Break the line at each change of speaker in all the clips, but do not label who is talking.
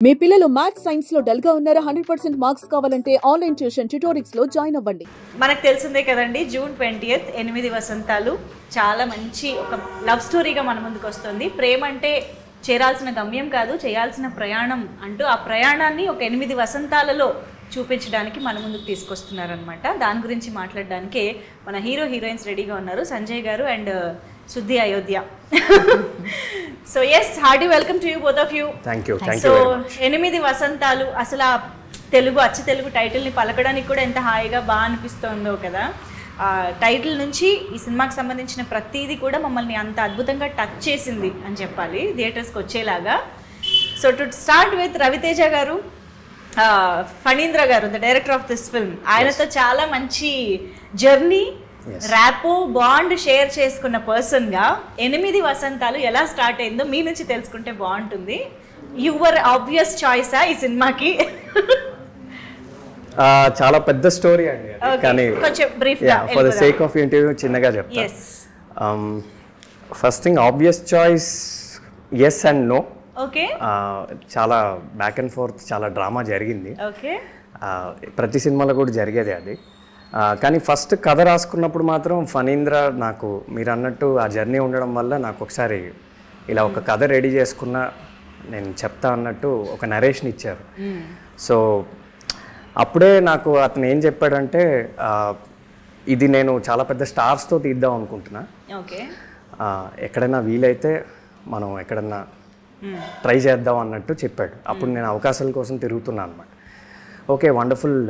మీ పిల్లలు maths science లో dull గా ఉన్నారా? 100% మార్క్స్ కావాలంటే ఆన్లైన్ ట్యూషన్ ట్యుటోరిక్స్ లో జాయిన్ అవ్వండి.
మనకు తెలిసిందే కదండి, జూన్ 20th 8 వసంతాలు చాలా మంచి ఒక లవ్ స్టోరీగా మన ముందుకు వస్తుంది. ప్రేమ అంటే చేరాల్సిన గమ్యం కాదు, చేయాల్సిన ప్రయాణం అంటూ ఆ ప్రయాణాన్ని ఒక 8 వసంతాలలో చూపించడానికి మన ముందుకు తీసుకొస్తున్నారనమాట. దాని గురించి మాట్లాడడానికే మన హీరోయిన్స్ రెడీగా ఉన్నారు, సంజయ్ గారు and Shuddhi Ayodhya. So yes, hearty welcome to you both of you.
Thank you.
So 8 Vasantalu అసలు ఆ తెలుగు అచ్చ తెలుగు టైటిల్ని పలకడానికి కూడా ఎంత హాయిగా బాగా అనిపిస్తుందో కదా. టైటిల్ నుంచి ఈ సినిమాకి సంబంధించిన ప్రతిదీ కూడా మమ్మల్ని అంత అద్భుతంగా టచ్ చేసింది అని చెప్పాలి, థియేటర్స్కి వచ్చేలాగా. So to start with Ravi Teja garu, Phanindra garu the director of this film, ఆయనతో చాలా మంచి జర్నీ, ర్యాపో బాండ్ షేర్ చేసుకున్న పర్సన్గా 8 వసంతాలు ఎలా స్టార్ట్ అయిందో మీ నుంచి తెలుసుకుంటే బాగుంటుంది. యువర్ ఆబ్వియస్ చాయిసా ఈ సినిమాకి?
చాలా పెద్ద స్టోరీ అండి, కానీ
కొంచెం బ్రీఫ్గా
for the sake of interview చిన్నగా చెప్తాను. First thing, obvious choice yes and no.
Okay,
చాలా బ్యాక్ అండ్ ఫోర్త్, చాలా డ్రామా జరిగింది.
ఓకే,
ప్రతి సినిమాలో కూడా జరిగేది అది. కానీ ఫస్ట్ కథ రాసుకున్నప్పుడు మాత్రం ఫణీంద్ర నాకు, మీరు అన్నట్టు ఆ జర్నీ ఉండడం వల్ల నాకు ఒకసారి ఇలా ఒక కథ రెడీ చేసుకున్న, నేను చెప్తా అన్నట్టు ఒక నరేషన్ ఇచ్చారు. సో అప్పుడే నాకు అతను ఏం చెప్పాడంటే, ఇది నేను చాలా పెద్ద స్టార్స్తో తీద్దాం అనుకుంటున్నా, ఎక్కడైనా వీలైతే మనం ఎక్కడన్నా ట్రై చేద్దాం అన్నట్టు చెప్పాడు. అప్పుడు నేను అవకాశాల కోసం తిరుగుతున్నాను అనమాట. Okay, wonderful.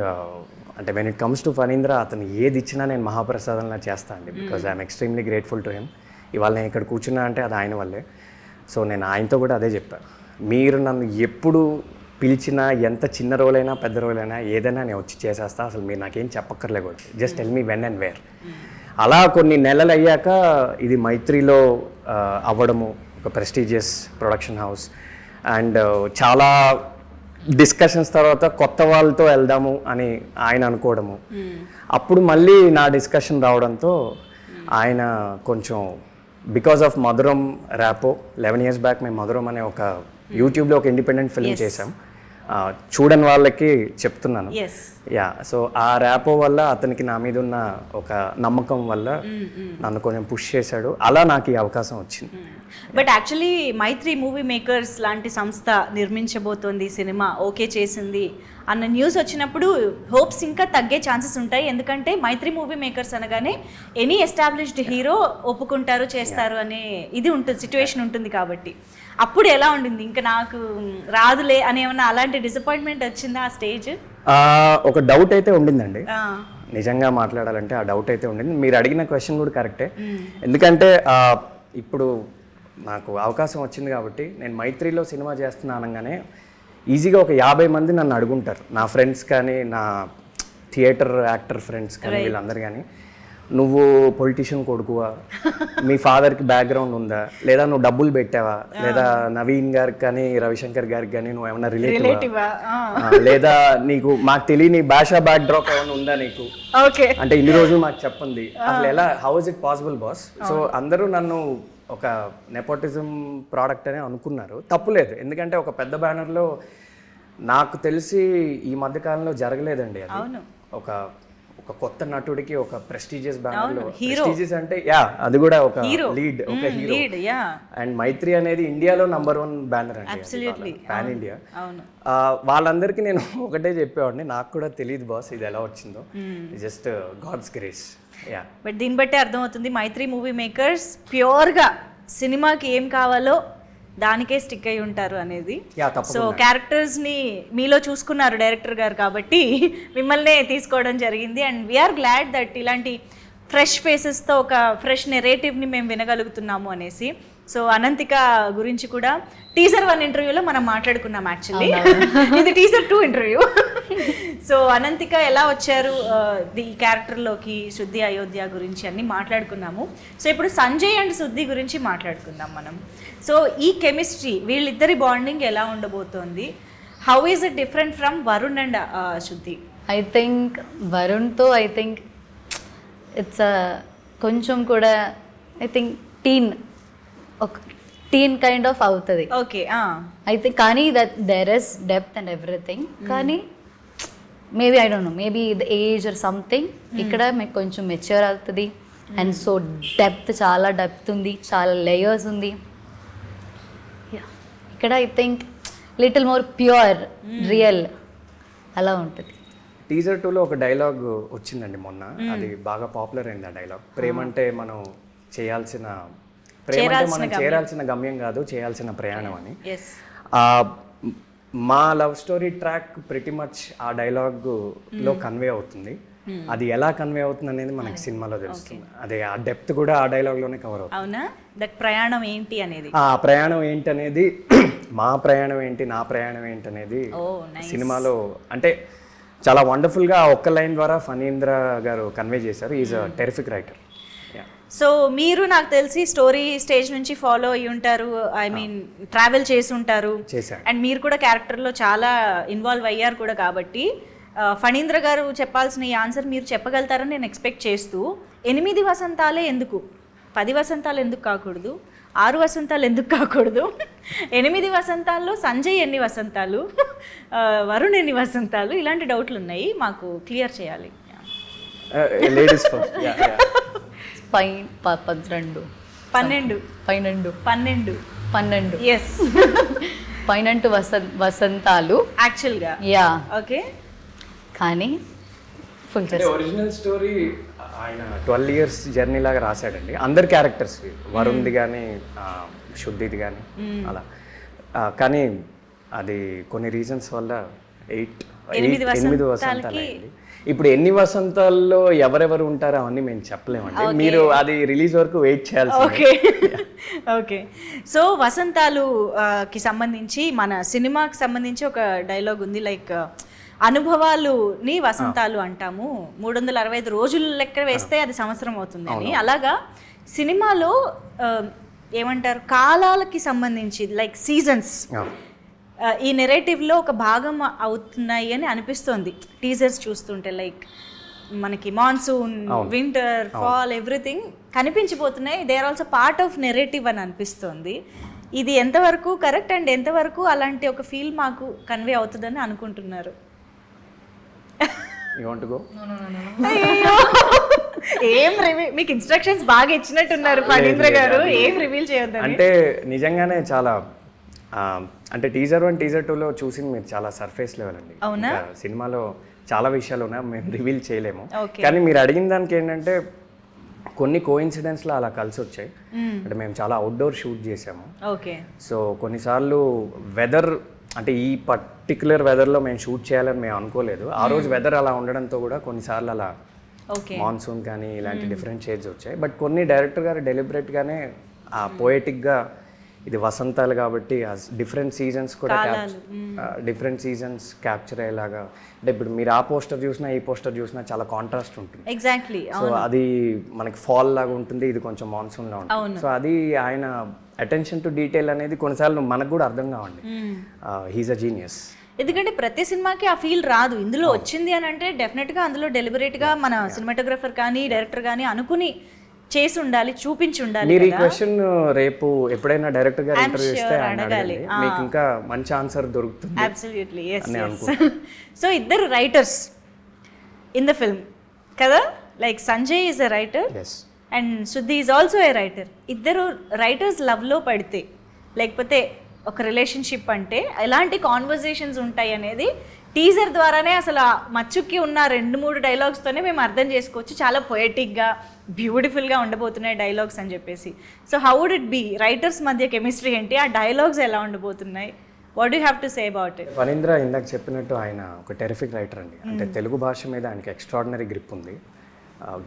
అంటే when it comes to Phanindra, అతను ఏది ఇచ్చినా నేను మహాప్రసాదంలా చేస్తాను అండి, because I'm extremely grateful to him. ఇవాళ నేను ఇక్కడ కూర్చున్నా అంటే అది ఆయన వల్లే. సో నేను ఆయనతో కూడా అదే చెప్పాను, మీరు నన్ను ఎప్పుడు పిలిచినా, ఎంత చిన్న రోలైనా పెద్ద రోలైనా ఏదైనా నేను వచ్చి చేసేస్తా, అసలు మీరు నాకేం చెప్పక్కర్లే కూడా, just tell me when and where. అలా కొన్ని నెలలు అయ్యాక ఇది మైత్రిలో అవ్వడము, ఒక ప్రెస్టీజియస్ ప్రొడక్షన్ హౌస్, అండ్ చాలా డిస్కషన్స్ తర్వాత కొత్త వాళ్ళతో వెళ్దాము అని ఆయన అనుకోవడము. అప్పుడు మళ్ళీ నా డిస్కషన్ రావడంతో ఆయన కొంచెం, బికాస్ ఆఫ్ మధురం ర్యాపో, 11 years బ్యాక్ మేము మధురం అనే ఒక యూట్యూబ్లో ఒక ఇండిపెండెంట్ ఫిల్మ్ చేసాం. చూడని వాళ్ళకి చెప్తున్నాను. యా, సో ఆ ర్యాపో వల్ల అతనికి నా మీద ఉన్న ఒక నమ్మకం వల్ల నన్ను కొంచెం పుష్ చేశాడు. అలా నాకు ఈ అవకాశం వచ్చింది.
But actually Mythri Movie Makers లాంటి సంస్థ నిర్మించబోతోంది సినిమా, ఓకే చేసింది అన్న న్యూస్ వచ్చినప్పుడు హోప్స్ ఇంకా తగ్గే ఛాన్సెస్ ఉంటాయి. ఎందుకంటే మైత్రి మూవీ మేకర్స్ అనగానే ఎనీ ఎస్టాబ్లిష్డ్ హీరో ఒప్పుకుంటారు, చేస్తారు అనే ఇది ఉంటుంది, సిచ్యువేషన్ ఉంటుంది. కాబట్టి అప్పుడు ఎలా ఉండింది? ఇంకా నాకు రాదులే అని ఏమన్నా అలాంటి డిసప్పాయింట్మెంట్ వచ్చిందా ఆ స్టేజ్?
ఒక డౌట్ అయితే ఉండిందండి, నిజంగా మాట్లాడాలంటే ఆ డౌట్ అయితే ఉండింది. మీరు అడిగిన క్వశ్చన్ కూడా కరెక్టే. ఎందుకంటే ఇప్పుడు నాకు అవకాశం వచ్చింది కాబట్టి, నేను మైత్రిలో సినిమా చేస్తున్నా అనగానే ఈజీగా ఒక 50 మంది నన్ను అడుగుంటారు, నా ఫ్రెండ్స్ కానీ, నా థియేటర్ యాక్టర్ ఫ్రెండ్స్ కానీ, వీళ్ళందరూ కానీ, నువ్వు పొలిటీషియన్ కొడుకువా, మీ ఫాదర్కి బ్యాక్గ్రౌండ్ ఉందా, లేదా నువ్వు డబ్బులు పెట్టావా, లేదా నవీన్ గారికి కానీ రవిశంకర్ గారికి కానీ నువ్వు ఏమన్నా రిలేటివా, లేదా నీకు మాకు తెలియని భాషా బ్యాక్ డ్రాప్ ఏమైనా ఉందా నీకు, అంటే ఇన్ని రోజులు మాకు చెప్పండి, అసలు ఎలా, how is it possible boss? So అందరూ నన్ను ఒక నెపోటిజం ప్రోడక్ట్ అనే అనుకున్నారు. తప్పులేదు, ఎందుకంటే ఒక పెద్ద బ్యానర్లో నాకు తెలిసి ఈ మధ్యకాలంలో జరగలేదండి అది. ఒక ఒక కొత్త నటుడికి ఒక ప్రెస్టీజియస్ బ్యానర్లో, ప్రెస్టీజియస్ అంటే యా అది కూడా ఒక లీడ్, ఒక హీరో. అండ్ మైత్రి అనేది ఇండియాలో #1 బ్యానర్ అండి, పాన్ ఇండియా. వాళ్ళందరికీ నేను ఒకటే చెప్పేవాడిని, నాకు కూడా తెలియదు బాస్ ఇది ఎలా వచ్చిందో, just God's grace. Yeah,
but దీన్ని బట్టే అర్థమవుతుంది మైత్రి మూవీ మేకర్స్ ప్యూర్గా సినిమాకి ఏం కావాలో దానికే స్టిక్ అయి ఉంటారు అనేది. సో క్యారెక్టర్స్ని మీలో చూసుకున్నారు డైరెక్టర్ గారు కాబట్టి మిమ్మల్నే తీసుకోవడం జరిగింది. అండ్ వీఆర్ గ్లాడ్ దట్ ఇలాంటి ఫ్రెష్ ఫేసెస్తో ఒక ఫ్రెష్ నెరేటివ్ని మేము వినగలుగుతున్నాము అనేసి. సో అనంతిక గురించి కూడా టీజర్ 1 ఇంటర్వ్యూలో మనం మాట్లాడుకున్నాం. యాక్చువల్లీ ఇది టీజర్ 2 ఇంటర్వ్యూ. సో అనంతిక ఎలా వచ్చారు ఈ క్యారెక్టర్లోకి, శుద్ధి అయోధ్య గురించి అన్ని మాట్లాడుకున్నాము. సో ఇప్పుడు సంజయ్ అండ్ శుద్ధి గురించి మాట్లాడుకుందాం మనం. సో ఈ కెమిస్ట్రీ, వీళ్ళిద్దరి బాండింగ్ ఎలా ఉండబోతోంది? How is it different from Varun and Shuddhi?
I think వరుణ్తో ఇట్స్ కొంచెం కూడా ఐ థింక్ టీన్, ఒక టీన్ కైండ్ ఆఫ్ అవుతుంది.
ఓకే
అయితే కానీ there is depth and everything. కానీ maybe I don't know, maybe the age or something ఇక్కడ మీకు కొంచెం మెచ్యూర్ అవుతుంది. అండ్ సో చాలా డెప్త్ ఉంది, చాలా లేయర్స్ ఉంది. ఇక్కడ I think little more pure real అలా ఉంటుంది.
టీజర్ 2లో ఒక డైలాగ్ వచ్చిందండి మొన్న, అది బాగా పాపులర్ అయింది. ఆ డైలాగ్ ప్రేమంటే మనం చేరాల్సిన గమ్యం కాదు, చేయాల్సిన ప్రయాణం అని. మా love story track pretty much ఆ డైలాగ్లో కన్వే అవుతుంది. అది ఎలా కన్వే అవుతుంది అనేది మనకి సినిమాలో తెలుస్తుంది. అదే ఆ డెప్త్ కూడా ఆ డైలాగ్లోనే కవర్ అవుతుంది.
అవునా? దట్ ప్రయాణం ఏంటి అనేది,
ఆ ప్రయాణం ఏంటి అనేది, మా ప్రయాణం ఏంటి, నా ప్రయాణం ఏంటి అనేది సినిమాలో అంటే చాలా వండర్ఫుల్గా ఒక్క లైన్ ద్వారా ఫణీంద్ర గారు కన్వే చేశారు. Is a terrific writer.
So మీరు నాకు తెలిసి స్టోరీ స్టేజ్ నుంచి ఫాలో అయ్యి ఉంటారు, ఐ మీన్ ట్రావెల్ చేసి ఉంటారు, అండ్ మీరు కూడా క్యారెక్టర్లో చాలా ఇన్వాల్వ్ అయ్యారు కూడా. కాబట్టి ఫణీంద్ర గారు చెప్పాల్సిన ఈ ఆన్సర్ మీరు చెప్పగలుగుతారని నేను ఎక్స్పెక్ట్ చేస్తూ, 8 వసంతాలే ఎందుకు, 10 వసంతాలు ఎందుకు కాకూడదు, 6 వసంతాలు ఎందుకు కాకూడదు, 8 వసంతాల్లో సంజయ్ ఎన్ని వసంతాలు, వరుణ్ ఎన్ని వసంతాలు, ఇలాంటి డౌట్లు ఉన్నాయి, మాకు క్లియర్ చేయాలి.
Ladies first.
12
ఎస్
12 వసంతాలు
యాక్చువల్గా.
Yeah
okay.
కానీ ఫుల్
ఒరిజినల్ స్టోరీ ఆయన 12 years జర్నీ లాగా రాశాడండి. అందరి క్యారెక్టర్స్, వరుణ్ది కానీ శుద్ధిది కానీ అలా. కానీ అది కొన్ని రీజన్స్ వల్ల 8 వసంతాలు అయింది. ఇప్పుడు ఎన్ని వసంతాల్లో ఎవరెవరు ఉంటారో అవన్నీ మేము చెప్పలేమండి, మీరు అది రిలీజ్ వరకు వెయిట్ చేయాలి.
Okay okay. సో వసంతాలుకి సంబంధించి మన సినిమాకి సంబంధించి ఒక డైలాగ్ ఉంది, లైక్ అనుభవాలుని వసంతాలు అంటాము, 365 రోజులు లెక్క వేస్తే అది సంవత్సరం అవుతుంది అని. అలాగా సినిమాలో ఏమంటారు, కాలాలకి సంబంధించి లైక్ సీజన్స్ ఈ నెరేటివ్లో ఒక భాగం అవుతున్నాయి అని అనిపిస్తుంది టీజర్స్ చూస్తుంటే. లైక్ మనకి మాన్సూన్, వింటర్, ఫాల్, ఎవ్రీథింగ్ కనిపించిపోతున్నాయి. They are also part of narrative అని అనిపిస్తుంది. ఇది ఎంతవరకు కరెక్ట్ అండ్ ఎంతవరకు అలాంటి ఒక ఫీల్ మాకు కన్వే అవుతుందని అనుకుంటున్నారు? ఏం మీకు ఇన్స్ట్రక్షన్స్ బాగా ఇచ్చినట్టున్నారు ఫణీంద్ర గారు, ఏం రివీల్ చేయొద్దు
అంటే. నిజంగానే చాలా అంటే టీజర్ 1 టీజర్ 2లో చూసింది మీరు చాలా సర్ఫేస్ లెవెల్ అండి. సినిమాలో చాలా విషయాలు ఉన్నాయి, మేము రివీల్ చేయలేము. కానీ మీరు అడిగిన దానికి ఏంటంటే కొన్ని కోఇన్సిడెంట్స్లో అలా కలిసి వచ్చాయి. అంటే మేము చాలా అవుట్డోర్ షూట్ చేసాము. సో కొన్నిసార్లు వెదర్ అంటే ఈ పర్టికులర్ వెదర్లో మేము షూట్ చేయాలని మేము అనుకోలేదు. ఆ రోజు వెదర్ అలా ఉండడంతో కూడా కొన్నిసార్లు అలా మాన్సూన్ కానీ ఇలాంటి డిఫరెంట్ షేడ్స్ వచ్చాయి. బట్ కొన్ని డైరెక్టర్ గారు డెలిబరేట్గానే ఆ పోయటిక్గా ఇది వసంతాలు కాబట్టి డిఫరెంట్ సీజన్స్ కూడా డిఫరెంట్ సీజన్స్ క్యాప్చర్ అయ్యేలాగా. అంటే ఇప్పుడు మీరు ఆ పోస్టర్ చూసినా ఈ పోస్టర్ చూసినా చాలా కాంట్రాస్ట్ ఉంటుంది.
ఎగ్జాక్ట్లీ.
సో అది మనకి ఫాల్ లాగా ఉంటుంది, ఇది కొంచెం మాన్సూన్ లా ఉంటుంది. సో అది ఆయన అటెన్షన్ టు డీటెయిల్ అనేది కొన్నిసార్లు మనకు కూడా అర్థం కావండి. He's a genius.
ఎందుకంటే ప్రతి సినిమాకి ఆ ఫీల్ రాదు. ఇందులో వచ్చింది అని అంటే డెఫినెట్గా అందులో డెలిబరేట్గా మన సినిమాటోగ్రఫర్ కానీ డైరెక్టర్ కానీ అనుకుని చేసి ఉండాలి, చూపించి ఉండాలి.
మీరు ఈ క్వశ్చన్ రేపు ఎప్పుడైనా డైరెక్టర్ గారు ఇంటర్వ్యూ ఇస్తే అడగాలి, మీకు ఇంకా మంచి ఆన్సర్ దొరుకుతుంది.
Absolutely yes. సో ఇద్దరు రైటర్స్ ఇన్ ద ఫిల్మ్ కదా, like Sanjay is a writer and శుద్ధి ఈజ్ ఆల్సో ఏ రైటర్. ఇద్దరు రైటర్స్ లవ్లో పడితే లేకపోతే ఒక రిలేషన్షిప్ అంటే ఎలాంటి కాన్వర్జేషన్స్ ఉంటాయి అనేది టీజర్ ద్వారానే అసలు మచ్చుకి ఉన్న 2-3 డైలాగ్స్తోనే మేము అర్థం చేసుకోవచ్చు. చాలా పొయటిక్గా బ్యూటిఫుల్గా ఉండబోతున్నాయి డైలాగ్స్ అని చెప్పేసి. So how would it be, writers మధ్య కెమిస్ట్రీ ఏంటి, ఆ డైలాగ్స్ ఎలా ఉండబోతున్నాయి, what you have to say about it?
Phanindra ఇందాక చెప్పినట్టు ఆయన ఒక టెరిఫిక్ రైటర్ అండి. అంటే తెలుగు భాష మీద ఆయనకి ఎక్స్ట్రాడినరీ గ్రిప్ ఉంది.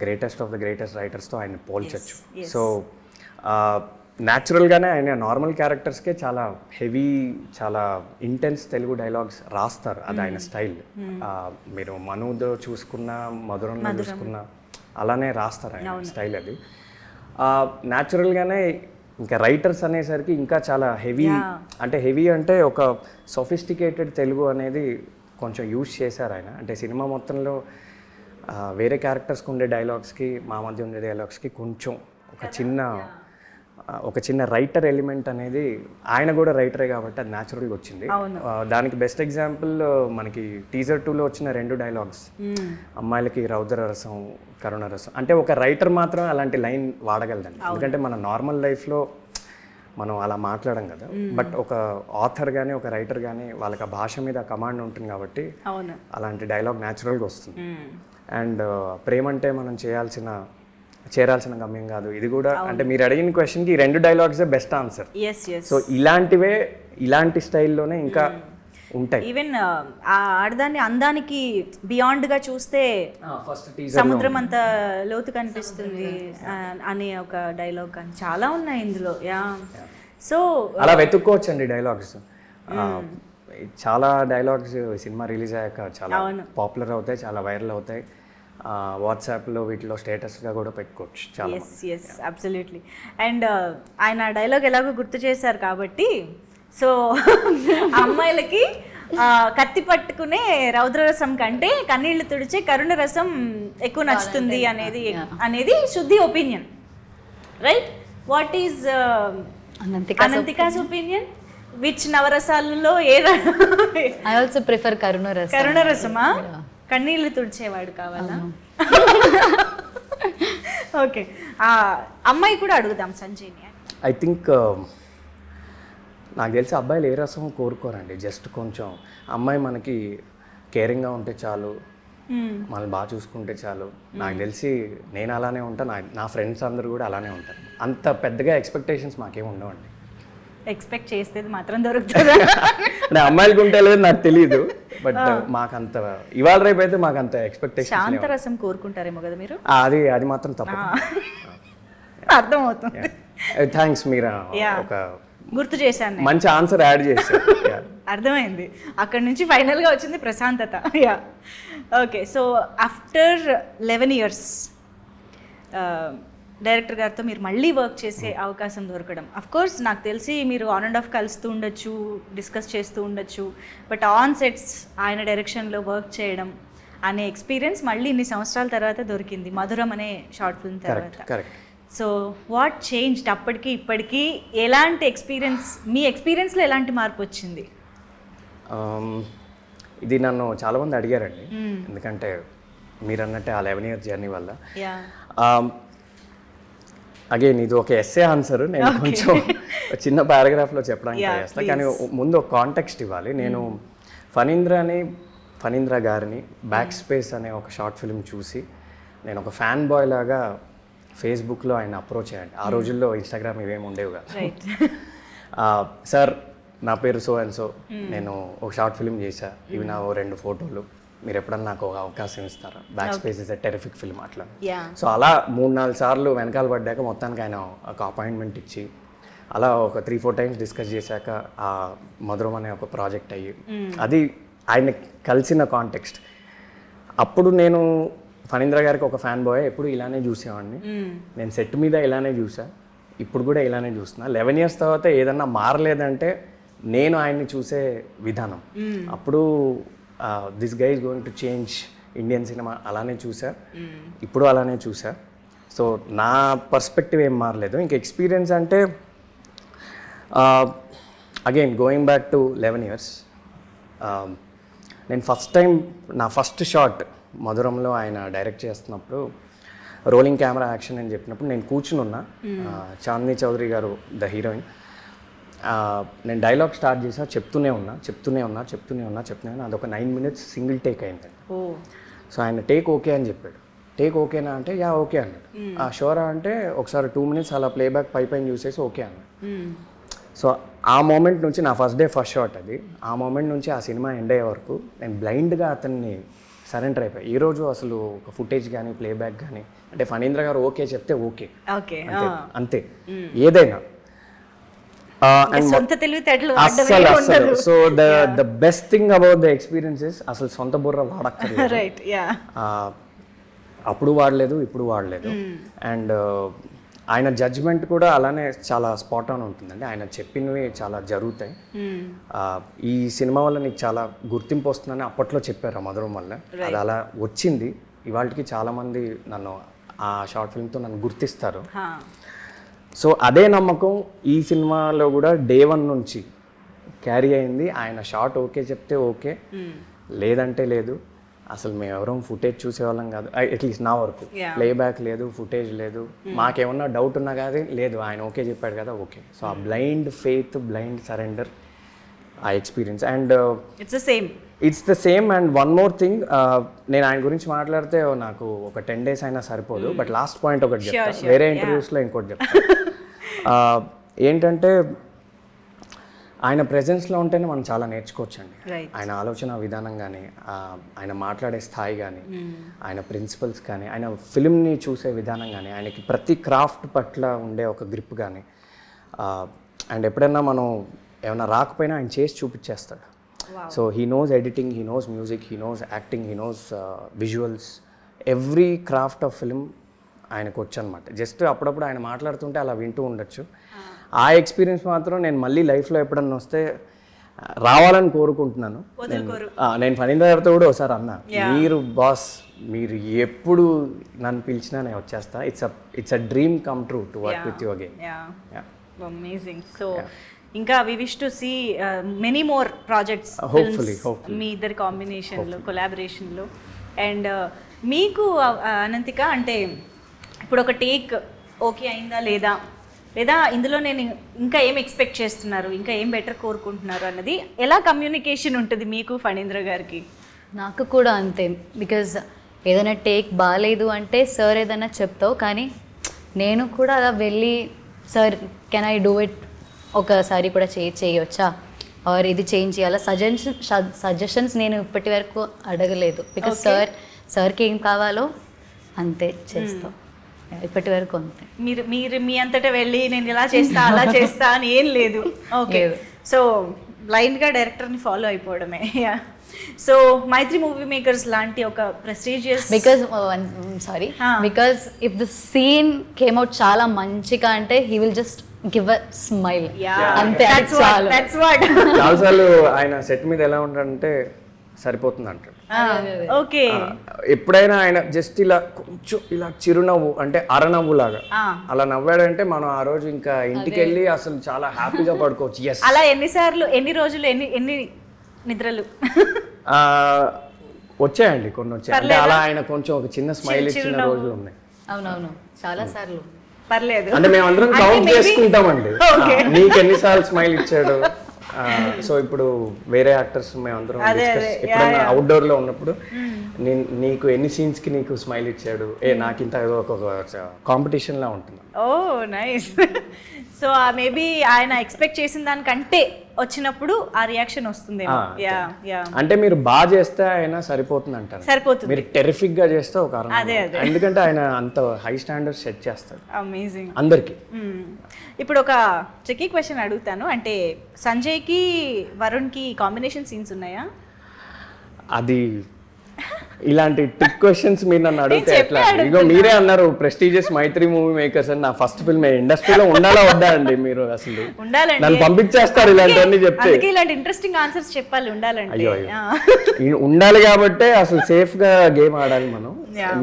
గ్రేటెస్ట్ ఆఫ్ ద గ్రేటెస్ట్ రైటర్స్తో ఆయన పోల్చచ్చు. సో న్యాచురల్గానే ఆయన నార్మల్ క్యారెక్టర్స్కే చాలా హెవీ, చాలా ఇంటెన్స్ తెలుగు డైలాగ్స్ రాస్తారు. అది ఆయన స్టైల్. మీరు మనుదో చూసుకున్నా, మధురంలో చూసుకున్నా అలానే రాస్తారు ఆయన స్టైల్. అది న్యాచురల్గానే. ఇంకా రైటర్స్ అనేసరికి ఇంకా చాలా హెవీ, అంటే హెవీ అంటే ఒక సొఫిస్టికేటెడ్ తెలుగు అనేది కొంచెం యూజ్ చేశారు ఆయన. అంటే సినిమా మొత్తంలో వేరే క్యారెక్టర్స్కి ఉండే డైలాగ్స్కి మా మధ్య ఉండే డైలాగ్స్కి కొంచెం ఒక చిన్న ఒక చిన్న రైటర్ ఎలిమెంట్ అనేది, ఆయన కూడా రైటరే కాబట్టి అది న్యాచురల్గా వచ్చింది. దానికి బెస్ట్ ఎగ్జాంపుల్ మనకి టీజర్ 2లో వచ్చిన 2 డైలాగ్స్, అమ్మాయిలకి రౌద్ర రసం కరుణ రసం, అంటే ఒక రైటర్ మాత్రం అలాంటి లైన్ వాడగలదండి. ఎందుకంటే మన నార్మల్ లైఫ్లో మనం అలా మాట్లాడడం కదా, బట్ ఒక ఆథర్ కానీ ఒక రైటర్ కానీ వాళ్ళకి ఆ భాష మీద కమాండ్ ఉంటుంది కాబట్టి అలాంటి డైలాగ్ న్యాచురల్గా వస్తుంది. అండ్ ప్రేమ అంటే మనం చేరాల్సిన గమ్యం కాదు, ఇది కూడా అంటే మీరు అడిగిన క్వశ్చన్కి 2 డైలాగ్సే బెస్ట్ ఆన్సర్. సో ఇలాంటివే ఇలాంటి స్టైల్లోనే ఇంకా ఉంటాయి.
ఈవెన్ ఆ ఆడదాన్ని అందానికి బియాండ్ గా చూస్తే సముద్రం అంత లోతు కనిపిస్తుంది అనే ఒక డైలాగ్ కానీ చాలా ఉన్నాయి ఇందులో. సో
అలా వెతుక్కోవచ్చండి డైలాగ్స్. చాలా డైలాగ్స్ సినిమా రిలీజ్ అయ్యాక చాలా పాపులర్ అవుతాయి, చాలా వైరల్ అవుతాయి. వాట్సాప్లో వీటిలో స్టేటస్గా కూడా పెట్టుకోవచ్చు చాలా.
Yes absolutely. అండ్ ఆయన డైలాగ్ ఎలాగో గుర్తు చేశారు కాబట్టి, సో అమ్మాయిలకి కత్తి పట్టుకునే రౌద్రరసం కంటే కన్నీళ్లు తుడిచే కరుణ రసం ఎక్కువ నచ్చుతుంది అనేది Shuddhi opinion, right? What is Ananthika's opinion? Which నవరసాలలో
I also prefer కరుణ
రసమా? కన్నీళ్లు తుడిచేవాడు కావాలా? ఓకే, అమ్మాయి కూడా అడుగుదాం సంజయ్ని.
ఐ థింక్ నాకు తెలిసి అబ్బాయిలు ఏ రసం కోరుకోరండి, జస్ట్ కొంచెం అమ్మాయి మనకి కేరింగ్గా ఉంటే చాలు, మనల్ని బాగా చూసుకుంటే చాలు. నాకు తెలిసి నేను అలానే ఉంటాను, నా ఫ్రెండ్స్ అందరూ కూడా అలానే ఉంటారు. అంత పెద్దగా ఎక్స్పెక్టేషన్స్ మాకేం ఉండవండి.
ఎక్స్పెక్ట్ చేస్తే మాత్రం దొరుకుతుంది.
అమ్మాయిలకు ఉంటే లేదు నాకు తెలియదు, బట్ మాకంత ఇవాళ రేపు అయితే మాకంత ఎక్స్పెక్టేషన్.
శాంతరసం కోరుకుంటారేమో కదా మీరు?
అది మాత్రం తప్ప.
అర్థమవుతుంది.
థ్యాంక్స్, మీరు ఒక
గుర్తు చేశాను,
మంచి ఆన్సర్ యాడ్ చేశారు.
అర్థమైంది. అక్కడ నుంచి ఫైనల్గా వచ్చింది ప్రశాంతత. Okay, so after 11 years director గారితో మీరు మళ్ళీ వర్క్ చేసే అవకాశం దొరకడం, అఫ్కోర్స్ నాకు తెలిసి మీరు ఆన్ అండ్ ఆఫ్ కలుస్తూ ఉండొచ్చు, డిస్కస్ చేస్తూ ఉండొచ్చు, బట్ ఆన్ సెట్స్ ఆయన డైరెక్షన్లో వర్క్ చేయడం అనే ఎక్స్పీరియన్స్ మళ్ళీ ఇన్ని సంవత్సరాల తర్వాత దొరికింది మధురం అనే షార్ట్ ఫిల్మ్ తర్వాత. సో వాట్ చేంజ్ అప్పటికి ఇప్పటికీ? ఎలాంటి మీ ఎక్స్పీరియన్స్లో ఎలాంటి మార్పు వచ్చింది?
ఇది నన్ను చాలామంది అడిగారండి, ఎందుకంటే మీరు అన్నట్టే ఆ 11 years జర్నీ వల్ల. అగైన్ ఇది ఒక ఎస్సే ఆన్సర్, నేను కొంచెం చిన్న పారాగ్రాఫ్లో చెప్పడానికి చేస్తాను, కానీ ముందు ఒక కాంటెక్స్ట్ ఇవ్వాలి. నేను ఫణీంద్ర గారిని బ్యాక్ స్పేస్ అనే ఒక షార్ట్ ఫిల్మ్ చూసి నేను ఒక ఫ్యాన్ బాయ్ లాగా ఫేస్బుక్లో ఆయన అప్రోచ్ అయ్యాను. ఆ రోజుల్లో ఇన్స్టాగ్రామ్ ఇవేమి ఉండేవి కాదు. సార్, నా పేరు సో అండ్ సో, నేను ఒక షార్ట్ ఫిల్మ్ చేశా, ఇవి నా 2 photos, మీరు ఎప్పుడన్నా నాకు ఒక అవకాశం ఇస్తారా? Back space is a terrific film అట్లా. సో అలా 3-4 సార్లు వెనకాల పడ్డాక మొత్తానికి ఆయన ఒక అపాయింట్మెంట్ ఇచ్చి అలా ఒక 3-4 times డిస్కస్ చేశాక ఆ మధురం అనే ఒక ప్రాజెక్ట్ అయ్యి, అది ఆయన కలిసిన కాంటెక్స్ట్. అప్పుడు నేను ఫణీంద్ర గారికి ఒక ఫ్యాన్ బాయ్, ఎప్పుడు ఇలానే చూసేవాడిని. నేను సెట్ మీద ఇలానే చూసా, ఇప్పుడు కూడా ఇలానే చూస్తున్నా. 11 years తర్వాత ఏదన్నా మారలేదంటే నేను ఆయన్ని చూసే విధానం. అప్పుడు this guy is going to change Indian cinema అలానే చూసా, ఇప్పుడు అలానే చూసా. సో నా పర్స్పెక్టివ్ ఏం మారలేదు. ఇంక ఎక్స్పీరియన్స్ అంటే again going back to 11 years, నేను నా ఫస్ట్ షాట్ మధురంలో ఆయన డైరెక్ట్ చేస్తున్నప్పుడు రోలింగ్ కెమెరా యాక్షన్ అని చెప్పినప్పుడు నేను కూర్చుని ఉన్నా. చాందిని చౌదరి గారు ద హీరోయిన్. నేను డైలాగ్ స్టార్ట్ చేసా, చెప్తూనే ఉన్నా. అదొక 9 minutes సింగిల్ టేక్ అయిందండి. సో ఆయన టేక్ ఓకే అని చెప్పాడు. టేక్ ఓకేనా అంటే యా ఓకే అన్నాడు. షోరా అంటే ఒకసారి 2 minutes అలా ప్లేబ్యాక్ పైన చూసేసి ఓకే అన్నాడు. సో ఆ మూమెంట్ నుంచి నా ఫస్ట్ షాట్ అది. ఆ మూమెంట్ నుంచి ఆ సినిమా ఎండ్ అయ్యే వరకు నేను బ్లైండ్గా అతన్ని సరెండర్ అయిపోయి. ఈరోజు అసలు ఒక ఫుటేజ్ కానీ ప్లేబ్యాక్ కానీ అంటే ఫణీంద్ర గారు ఓకే చెప్తే ఓకే, అంతే ఏదైనా. అసలు so the best thing about the experiences అసలు సొంత బుర్ర వాడక్కర్లేదు. అప్పుడు వాడలేదు, ఇప్పుడు వాడలేదు. అండ్ ఆయన జడ్జ్మెంట్ కూడా అలానే చాలా స్పాట్ ఆన్ ఉంటుందండి. ఆయన చెప్పినవి చాలా జరుగుతాయి. ఈ సినిమా వల్ల నీకు చాలా గుర్తింపు వస్తుందని అప్పట్లో చెప్పారు మధురం వల్ల. అది అలా వచ్చింది. ఇవాళకి చాలామంది నన్ను ఆ షార్ట్ ఫిల్మ్తో నన్ను గుర్తిస్తారు. సో అదే నమ్మకం ఈ సినిమాలో కూడా డే 1 నుంచి క్యారీ అయింది. ఆయన షార్ట్ ఓకే చెప్తే ఓకే, లేదంటే లేదు. అసలు మేము ఎవరో ఫుటేజ్ చూసేవాళ్ళం కాదు, అట్లీస్ట్ నా వరకు. ప్లేబ్యాక్ లేదు, ఫుటేజ్ లేదు, మాకేమన్నా డౌట్ ఉన్నా కానీ లేదు, ఆయన ఓకే చెప్పాడు కదా ఓకే. సో ఆ బ్లైండ్ ఫెయిత్, బ్లైండ్ సరెండర్, ఆ experience. And it's the same. And one more thing, నేను ఆయన గురించి మాట్లాడితే నాకు ఒక 10 days అయినా సరిపోదు. బట్ లాస్ట్ పాయింట్ ఒకటి చెప్తాను, వేరే ఇంటర్వ్యూస్లో ఇంకోటి చెప్తాను. ఏంటంటే ఆయన ప్రెజెన్స్లో ఉంటేనే మనం చాలా నేర్చుకోవచ్చండి. ఆయన ఆలోచన విధానం కానీ, ఆయన మాట్లాడే స్థాయి కానీ, ఆయన ప్రిన్సిపల్స్ కానీ, ఆయన ఫిల్మ్ని చూసే విధానం కానీ, ఆయనకి ప్రతి క్రాఫ్ట్ పట్ల ఉండే ఒక గ్రిప్ కానీ. అండ్ ఎప్పుడైనా మనం ఏమైనా రాకపోయినా ఆయన చేసి చూపించేస్తాడు. So he knows editing, he knows music, he knows acting, he knows visuals, every craft of film ఆయనకు వచ్చు అనమాట. జస్ట్ అప్పుడప్పుడు ఆయన మాట్లాడుతుంటే అలా వింటూ ఉండొచ్చు. ఆ ఎక్స్పీరియన్స్ మాత్రం నేను మళ్ళీ లైఫ్లో ఎప్పుడన్నా వస్తే రావాలని కోరుకుంటున్నాను. నేను ఫణీంద్ర గారితో కూడా ఒకసారి అన్నా, మీరు బాస్, మీరు ఎప్పుడు నన్ను పిలిచినా నేను వచ్చేస్తా. It's a dream come true to work with you again.
Amazing. So ఇంకా we wish to see many more projects మీ ఇద్దరి కాంబినేషన్లో, కొలాబరేషన్లో. అండ్ మీకు అనంతిక, అంటే ఇప్పుడు ఒక టేక్ ఓకే అయిందా లేదా, లేదా ఇందులో నేను ఇంకా ఏం ఎక్స్పెక్ట్ చేస్తున్నారు, ఇంకా ఏం బెటర్ కోరుకుంటున్నారు అన్నది ఎలా కమ్యూనికేషన్ ఉంటుంది మీకు ఫణీంద్ర గారికి?
నాకు కూడా అంతే. బికాజ్ ఏదైనా టేక్ బాగాలేదు అంటే సార్ ఏదైనా చెప్తావు, కానీ నేను కూడా అలా వెళ్ళి sir can I do it, ఒకసారి కూడా చేయొచ్చా, ఆర్ ఇది చేంజ్ చేయాలా, సజెషన్స్ నేను ఇప్పటి వరకు అడగలేదు. బికాజ్ సార్కి ఏం కావాలో అంతే చేస్తాం, ఇప్పటి వరకు అంతే.
మీరు మీ అంతటా వెళ్ళి నేను ఇలా చేస్తా అలా చేస్తా అని ఏం లేదు. ఓకే, సో బ్లైండ్గా డైరెక్టర్ని ఫాలో అయిపోవడమే. సో మైత్రి మూవీ మేకర్స్ లాంటి ఒక prestigious,
because if the scene came out చాలా మంచిగా అంటే he will just give a smile, అంతే.
చాలాసార్లు ఆయన సెట్ మీద ఎలా ఉంటాడంటే సరిపోతుంది అంటాడు.
ఓకే,
ఎప్పుడైనా ఆయన జస్ట్ ఇలా కొంచెం ఇలా చిరునవ్వు, అంటే అరనవ్వు లాగా అలా నవ్వాడంటే మనం ఆ రోజు ఇంకా ఇంటికి వెళ్ళి అసలు చాలా హ్యాపీగా పడుకోవచ్చు. ఎస్,
అలా ఎన్నిసార్లు, ఎన్ని రోజులు, ఎన్ని నిద్రలు
వచ్చాయండి, కొన్ని వచ్చాయి. అంటే అలా ఆయన కొంచెం ఒక చిన్న స్మైల్ ఇచ్చిన రోజులు ఉన్నాయి.
అవునవును, చాలా సార్లు.
పర్లేదు,
అంటే మేము అందరం కౌంట్ చేసుకుంటామండి, నీకు ఎన్నిసార్లు స్మైల్ ఇచ్చాడు. సో ఇప్పుడు వేరే యాక్టర్స్ మేము అందరం ఎప్పుడైనా అవుట్డోర్ లో ఉన్నప్పుడు నీకు ఎన్ని సీన్స్ కి నీకు స్మైల్ ఇచ్చాడు, నాకు ఇంత ఒక కాంపిటీషన్ లా ఉంటుంది.
ఓ నైస్. సో మేబీ ఆయన ఎక్స్పెక్ట్ చేసిన దానికంటే వచ్చినప్పుడు ఆ రియాక్షన్ వస్తుంది.
అంటే మీరు బాగా చేస్తే ఆయన సరిపోతుంది అంటారు,
సరిపోతుంది.
మీరు టెరిఫిక్ గా చేస్తే ఒక ఎందుకంటే ఆయన అంత హై స్టాండర్డ్స్ సెట్ చేస్తాడు.
అమేజింగ్
అందరికి.
ఇప్పుడు ఒక ట్రికీ క్వశ్చన్ అడుగుతాను, అంటే సంజయ్కి వరుణ్కి కాంబినేషన్ సీన్స్ ఉన్నాయా?
అది ఇలాంటి ట్రిక్ క్వశ్చన్స్ మీరు నన్ను అడిగితే ఎట్లా? ఇగో మీరే అన్నారు ప్రెస్టీజియస్ మైత్రి మూవీ మేకర్స్ అని. నా ఫస్ట్ ఫిల్మ్ ఇండస్ట్రీలో ఉండాలా వద్దా అండి? మీరు అసలు నన్ను పంపించేస్తారు ఇలాంటివన్నీ చెప్తే.
ఇలాంటి ఇంట్రెస్టింగ్ ఆన్సర్స్ చెప్పాలి, ఉండాలంటే.
అయ్యో, ఉండాలి కాబట్టి అసలు సేఫ్ గా గేమ్ ఆడాలి మనం.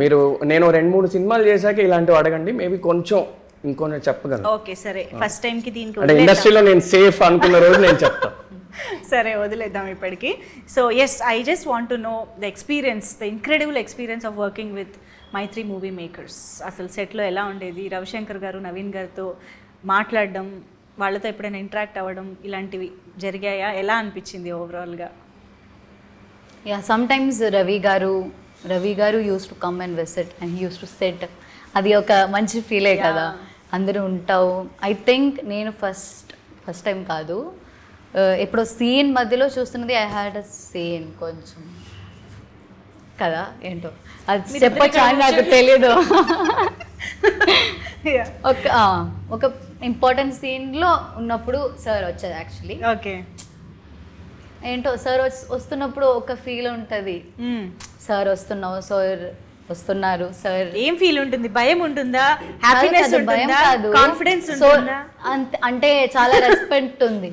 మీరు నేను 2-3 సినిమాలు చేశాక ఇలాంటివి అడగండి, మేబీ కొంచెం ఇంకొన్ని చెప్పగలను.
ఓకే సరే, ఫస్ట్ టైం కి దీనికి
అంటే ఇండస్ట్రీలో నేను సేఫ్ అనుకున్న రోజు నేను చెప్తాను.
సరే, వదిలేద్దాం ఇప్పటికి. So yes, I just want to know the experience, the incredible experience of working with Mythri Movie Makers. అసలు సెట్లో ఎలా ఉండేది, రవిశంకర్ గారు నవీన్ గారితో మాట్లాడడం, వాళ్ళతో ఎప్పుడైనా ఇంటరాక్ట్ అవ్వడం, ఇలాంటివి జరిగాయా? ఎలా అనిపించింది ఓవరాల్గా?
యా, సమ్టైమ్స్ రవి గారు use to come and visit and use to set. అది ఒక మంచి ఫీలే కదా, అందరూ ఉంటావు. ఐ థింక్ నేను ఫస్ట్ టైం కాదు, ఇప్పుడు సీన్ మధ్యలో చూస్తున్నది. ఐ హ్యాడ్ అ సీన్ కొంచెం కదా, ఏంటో అది చెప్పొచ్చు అని నాకు తెలియదు. ఒక ఇంపార్టెంట్ సీన్లో ఉన్నప్పుడు సార్ వచ్చేది యాక్చువల్లీ.
ఓకే,
ఏంటో సార్ వస్తున్నప్పుడు ఒక ఫీల్ ఉంటుంది, సార్ వస్తున్నారు సార్.
ఏం ఫీల్ ఉంటుంది? భయం ఉంటుందా, హ్యాపీనెస్ ఉంటుందా, కాన్ఫిడెన్స్ ఉంటుందా?
అంటే చాలా రెస్పెక్ట్ ఉంది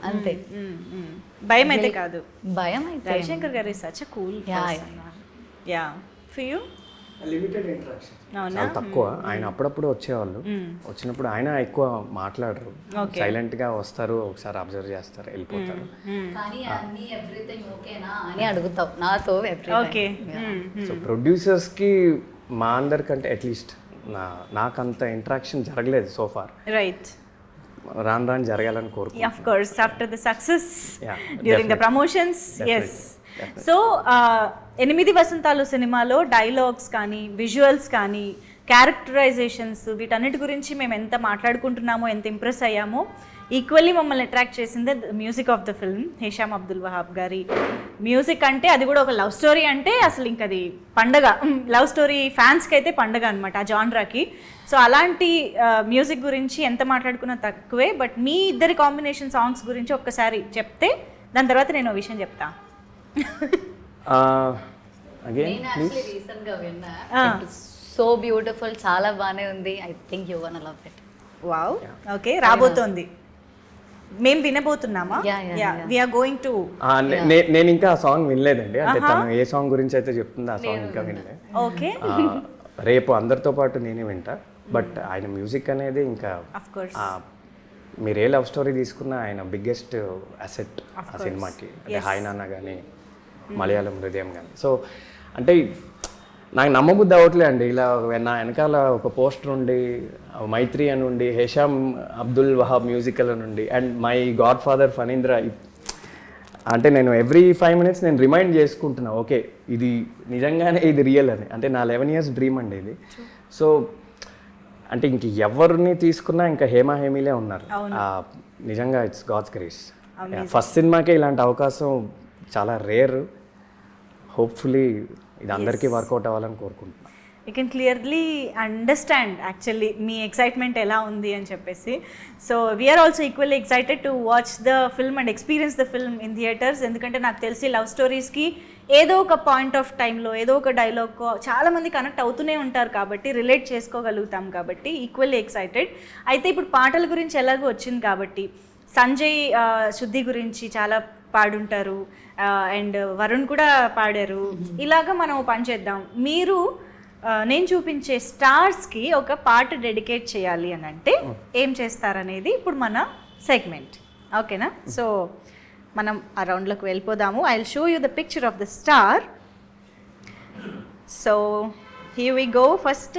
అంతే.
భయం అయితే కాదు.
భయం అయితే.
రవిశంకర్ గారు is such a cool person. Yeah. For you?
Limited interaction,
అవునా?
చాలా తక్కువ. ఆయన అప్పుడప్పుడు వచ్చేవాళ్ళు, వచ్చినప్పుడు ఆయన ఎక్కువ మాట్లాడరు, సైలెంట్ గా వస్తారు, ఒకసారి అబ్జర్వ్ చేస్తారు, వెళ్ళిపోతారు.
కానీ అన్ని ఎవ్రీథింగ్ ఓకేనా అని అడుగుతావు నాతో.
ఓకే.
సో ప్రొడ్యూసర్స్ కి మా అందరికంటే అట్లీస్ట్ నాకంత ఇంటరాక్షన్ జరగలేదు సో ఫార్.
రైట్.
రాను రాను జరగాలని కోరుకుంటున్నాను.
Of course, after the success,
Yeah,
during the
definitely.
promotions, yes.
Definitely.
So, 8 వసంతాలు సినిమాలో డైలాగ్స్ కానీ, విజువల్స్ కానీ, క్యారెక్టరైజేషన్స్, వీటన్నిటి గురించి మేము ఎంత మాట్లాడుకుంటున్నామో, ఎంత ఇంప్రెస్ అయ్యామో, ఈక్వల్లీ మమ్మల్ని అట్రాక్ట్ చేసింది music of the film. Hesham Abdul Wahab గారి మ్యూజిక్ అంటే, అది కూడా ఒక లవ్ స్టోరీ అంటే అసలు ఇంక అది పండగ. లవ్ స్టోరీ ఫ్యాన్స్కి అయితే పండగ అనమాట ఆ జాన్రాకి. సో అలాంటి మ్యూజిక్ గురించి ఎంత మాట్లాడుకున్నా తక్కువే. బట్ మీ ఇద్దరి కాంబినేషన్ సాంగ్స్ గురించి ఒక్కసారి చెప్తే దాని తర్వాత నేను ఒక విషయం చెప్తా.
అగైన్
రీసెంట్ గా విన్నా, సో బ్యూటిఫుల్, చాలా బాగానే ఉంది. I think you gonna love it.
Wow. Okay, రాబోతోంది, మేము వినబోతున్నామా? We are going to.
నేను ఇంకా ఆ సాంగ్ వినలేదండి, అంటే తను ఏ సాంగ్ గురించి అయితే చెప్తుందో ఆ సాంగ్ ఇంకా వినలేదు.
ఓకే.
రేపు అందరితో పాటు నేనే వింటా. బట్ ఆయన మ్యూజిక్ అనేది ఇంకా
ఆఫ్ కోర్స్
మీరు ఏ లవ్ స్టోరీ తీసుకున్నా ఆయన బిగ్గెస్ట్ అసెట్ ఆ సినిమాకి. అంటే హాయ్ నాన్న కానీ, మలయాళం హృదయం కానీ. సో అంటే నాకు నమ్మబుద్ధి అవ్వట్లే అండి, ఇలా నా వెనకాల ఒక పోస్టర్ ఉండి, మైత్రి అని ఉండి, హేషామ్ అబ్దుల్ వహాబ్ మ్యూజికల్ అని ఉండి, and my God father Phanindra. అంటే నేను ఎవ్రీ 5 minutes నేను రిమైండ్ చేసుకుంటున్నా, ఓకే ఇది నిజంగానే ఇది రియల్ అని. అంటే నా 11 years డ్రీమ్ అండి ఇది. సో అంటే ఇంక ఎవరిని తీసుకున్నా ఇంకా హేమా హేమీలే ఉన్నారు. నిజంగా ఇట్స్ గాడ్స్ గ్రేస్. ఫస్ట్ సినిమాకే ఇలాంటి అవకాశం చాలా రేర్. హోప్ఫుల్లీ ఇది అందరికీ వర్కౌట్ అవ్వాలని కోరుకుంటున్నాను.
You can clearly understand actually మీ ఎక్సైట్మెంట్ ఎలా ఉంది అని చెప్పేసి. So we are also equally excited to watch the film and experience the film in theatres. ఎందుకంటే నాకు తెలిసి లవ్ స్టోరీస్కి ఏదో ఒక పాయింట్ ఆఫ్ టైంలో ఏదో ఒక డైలాగ్ చాలామంది కనెక్ట్ అవుతూనే ఉంటారు కాబట్టి, రిలేట్ చేసుకోగలుగుతాం కాబట్టి ఈక్వల్లీ ఎక్సైటెడ్. అయితే ఇప్పుడు పాటల గురించి ఎలాగో వచ్చింది కాబట్టి, సంజయ్ శుద్ధి గురించి చాలా పాడుంటారు, అండ్ వరుణ్ కూడా పాడారు. ఇలాగా మనం పని చేద్దాం. మీరు నేను చూపించే స్టార్స్కి ఒక పాట డెడికేట్ చేయాలి అని అంటే ఏం చేస్తారనేది ఇప్పుడు మన సెగ్మెంట్. ఓకేనా? సో మనం ఆ రౌండ్లోకి వెళ్ళిపోదాము. I will show you the picture of the star. So here we go. First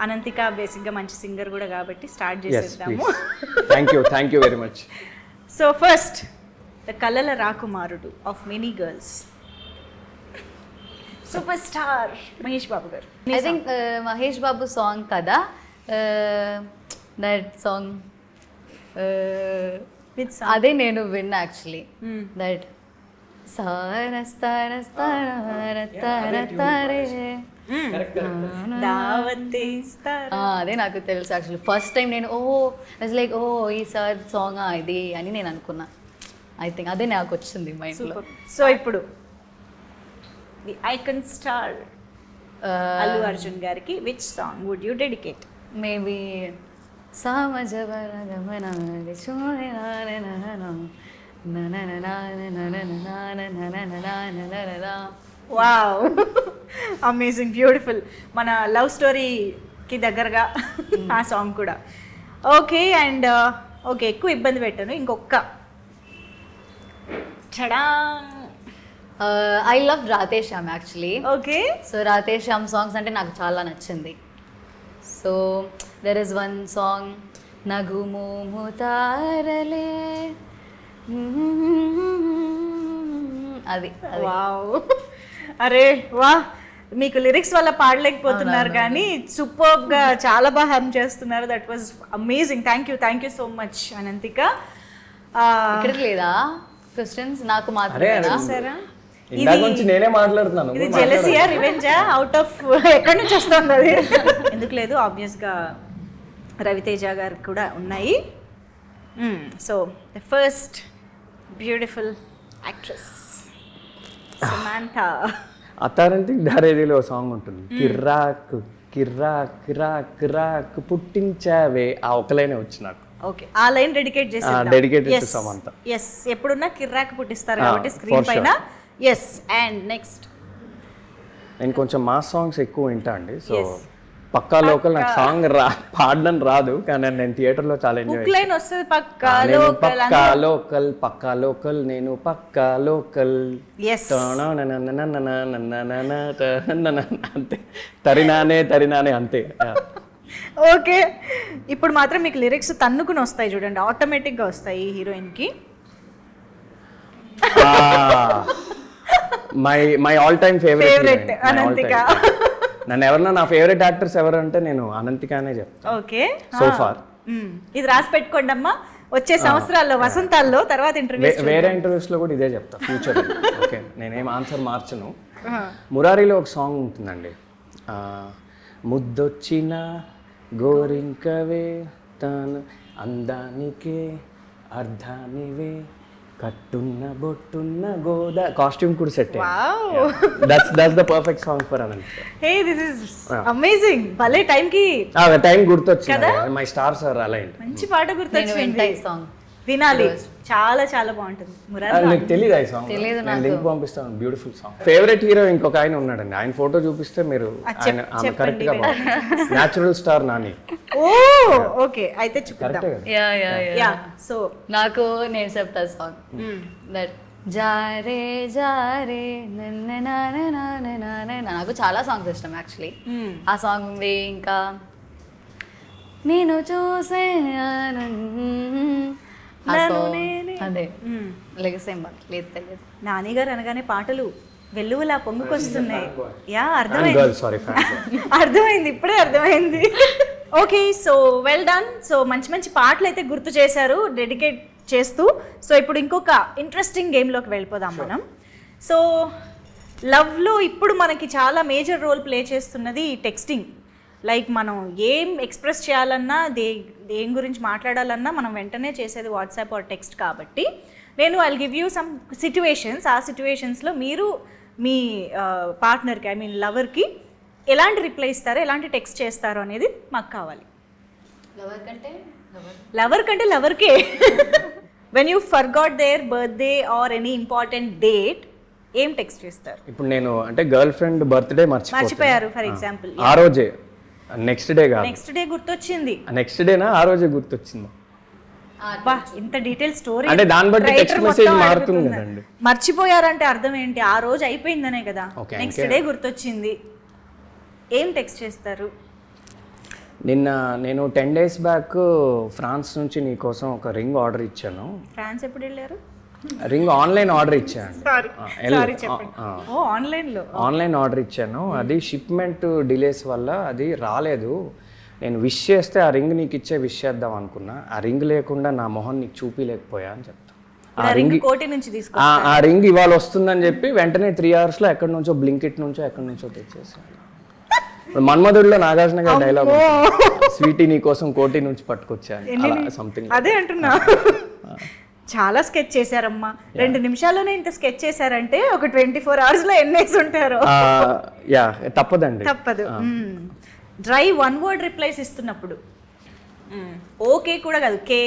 Ananthika బేసిక్గా మంచి సింగర్ కూడా కాబట్టి స్టార్ట్ చేసేద్దాము.
Thank you very much.
So first the కలల రాకుమారుడు of many girls, super star Mahesh Babu garu.
I think Mahesh Babu song కదా, that song అదే నేను విన్నా యాక్చువల్లీ. దట్ అదే నాకు తెలుసు యాక్చువల్లీ. ఫస్ట్ టైం నేను లైక్ ఈ సార్ సాంగ్ ఇది అని నేను అనుకున్నా. ఐ థింక్ అదే నాకు వచ్చింది మైండ్లో.
సో ఇప్పుడు the icon star Allu Arjun గారికి which song would you dedicate?
Maybe
wow, amazing, beautiful. మన లవ్ స్టోరీకి దగ్గరగా ఆ సాంగ్ కూడా. ఓకే, అండ్ ఓకే, ఎక్కువ ఇబ్బంది పెట్టాను. ఇంకొక చడా.
I love Radhe Shyam actually.
Okay.
So Radhe Shyam songs అంటే నాకు చాలా నచ్చింది. So there is one song, Nagumomu Taarale, అది.
వావ్, అరే వా, మీకు లిరిక్స్ వల్ల పాడలేకపోతున్నారు కానీ సూపర్గా చాలా బాగా హమ్ చేస్తున్నారు. That was amazing. Thank you so much Ananthika.
ఇక్కడ లేదా క్వశ్చన్స్ నాకు మాత్రం
సరే.
నేనే మాట్లాడుతున్నాను.
ఇది జెలసియా, రివెంజా, అవుట్ ఆఫ్ ఎక్కడి నుంచి వస్తుంది అది? ఎందుకు లేదు, ఆబ్వియస్గా రవితేజ గారు కూడా ఉన్నాయి. So the first beautiful actress Samantha.
అత్తారంటే డారేదిలో సాంగ్ ఉంటుంది, కిర్రాక్ కిర్రాక్ కిరాక్ కిరాక్ పుట్టించావే, ఆ ఒక్కలైనే వచ్చి నాకు.
ఓకే, ఆ లైన్ డెడికేట్ చేసేద్దాం.
Dedicated to Samantha.
yes, ఎప్పుడున్నా కిర్రాక్ పుట్టిస్తారు కాబట్టి స్క్రీన్ పైన. yes, and next
నేను కొంచెం మాస్ సాంగ్స్ ఎక్కువ వింటా అండి. సో పక్కా లోకల్ నాకు సాంగ్ పాడడం రాదు, కానీ నేను థియేటర్లో చాలా ఎంజాయ్
వస్తుంది. పక్కా
లోకల్ నేను పక్కా లోకల్ అంతే, తరినానే అంతే.
ఓకే, ఇప్పుడు మాత్రం మీకు లిరిక్స్ తన్నుకుని వస్తాయి చూడండి, ఆటోమేటిక్గా వస్తాయి హీరోయిన్కి.
My all time favourite
Ananthika.
నన్ను ఎవరన్నా నా ఫేవరెట్ యాక్టర్స్ ఎవరంటే నేను అనంతికానే చెప్తాను.
ఓకే,
సో ఫార్
ఇది రాసి పెట్టుకోండి అమ్మా, వచ్చే సంవత్సరాల్లో వసంతాల్లో తర్వాత
వేరే ఇంటర్వ్యూస్ లో కూడా ఇదే చెప్తా ఫ్యూచర్. ఓకే, నేనేం ఆన్సర్ మార్చను. మురారిలో ఒక సాంగ్ ఉంటుందండి, ముద్దొచ్చిన గోరింకవే తాను అందానికే అర్ధానివే కట్టున్న బొట్టున్న గోదా, కాస్ట్యూమ్ కూడా set. That's the perfect song for Ananthika.
Hey this is amazing. భలే టైం
గుర్తొచ్చింది, మై స్టార్స్ ఆర్ అలైన్డ్.
మంచి పాట గుర్తొచ్చింది, వినాలి, చాలా చాలా బాగుంటుంది.
నీకు తెలియదు ఈ సాంగ్? నేను లింక్ పంపిస్తాను, బ్యూటిఫుల్ సాంగ్. ఫేవరెట్ హీరో ఇంకొక ఆయన ఉన్నాడండి, ఆయన ఫోటో చూపిస్తే మీరు కరెక్ట్ గా న్యాచురల్ స్టార్ నాని.
ఓ ఓకే, అయితే చూపిద్దాం. సో
నాకు నేను చెప్తా సాంగ్ దట్ జారే జారే నాకు చాలా సాంగ్స్ ఇష్టం యాక్చువల్లీ. ఆ సాంగ్ ఉంది, ఇంకా నేను చూసే అదే లెగసేం లేదు తెలియదు.
నాని గారు అనగానే పాటలు వెల్లువలా పొంగుకొస్తున్నాయి. యా అర్థమైంది, ఇప్పుడే అర్థమైంది. Okay, so well done. So మంచి మంచి పాటలు అయితే గుర్తు చేశారు డెడికేట్ చేస్తూ. సో ఇప్పుడు ఇంకొక ఇంట్రెస్టింగ్ గేమ్లోకి వెళ్ళిపోదాం మనం. సో లవ్లో ఇప్పుడు మనకి చాలా మేజర్ రోల్ ప్లే చేస్తున్నది టెక్స్టింగ్. లైక్ మనం ఏం ఎక్స్ప్రెస్ చేయాలన్నా, దేని గురించి మాట్లాడాలన్నా మనం వెంటనే చేసేది వాట్సాప్ ఆర్ టెక్స్ట్. కాబట్టి నేను I'll give you some situations. ఆ సిచ్యువేషన్స్లో మీరు మీ పార్ట్నర్కి, ఐ మీన్ లవర్కి ఎలాంటి రిప్లై ఇస్తారో, ఎలాంటి టెక్స్ట్ చేస్తారో అనేది మాకు కావాలి. లవర్ కంటే లవర్కే. When you forgot their birthday or any important date, ఏం టెక్స్ట్ చేస్తారు?
ఇప్పుడు నేను అంటే గర్ల్ ఫ్రెండ్ బర్త్డే
మర్చిపోయారు ఫర్ ఎగ్జాంపుల్,
ఆ రోజే నెక్స్ట్ డే కాదు,
నెక్స్ట్ డే గుర్తొచ్చింది.
నెక్స్ట్ డేనా ఆ రోజే గుర్తొచ్చింది?
బా, ఇంత డీటెయిల్ స్టోరీ.
అంటే దాన్ని బట్టి టెక్స్ట్ మెసేజ్ మారుతుంది కదండి.
మర్చిపోయారంటే అర్థం ఏంటి? ఆ రోజు అయిపోయిందనే కదా. నెక్స్ట్ డే గుర్తొచ్చింది, ఏం టెక్స్ట్ చేస్తారు?
నిన్న నేను 10 days బ్యాక్ ఫ్రాన్స్ నుంచి నీ కోసం ఒక రింగ్ ఆర్డర్ ఇచ్చాను.
ఫ్రాన్స్ ఎప్పుడు వెళ్ళారు?
రింగ్ ఆన్లైన్ ఆర్డర్ ఇచ్చాను. ఆన్లైన్ ఆర్డర్ ఇచ్చాను, అది షిప్మెంట్ డిలేస్ వల్ల అది రాలేదు. నేను విష్ చేస్తే ఆ రింగ్ నీకు ఇచ్చే విష్ చేద్దాం అనుకున్నా, ఆ రింగ్ లేకుండా నా మొహం నీకు చూపిలేకపోయా అని చెప్తా. ఆ రింగ్ ఇవాళ వస్తుందని చెప్పి వెంటనే 3 hours లో ఎక్కడి నుంచో బ్లింకిట్ నుంచో ఎక్కడి నుంచో తెచ్చేసాను. మన్మధుడిలో నాగార్జున గారి డైలాగ్, స్వీటీ నీ కోసం కోటి నుంచి పట్టుకొచ్చాను, సంథింగ్
అదే అంటున్నా. చాలా స్కెచ్ చేశారమ్మా, 2 నిమిషాల్లోనే ఇంత స్కెచ్ చేశారంటే ఒక 24 hours లో ఎన్నేసి ఉంటారు.
తప్పదండి,
తప్పదు. డ్రై 1 word రిప్లైస్ ఇస్తున్నప్పుడు, ఓకే కూడా కాదు, కే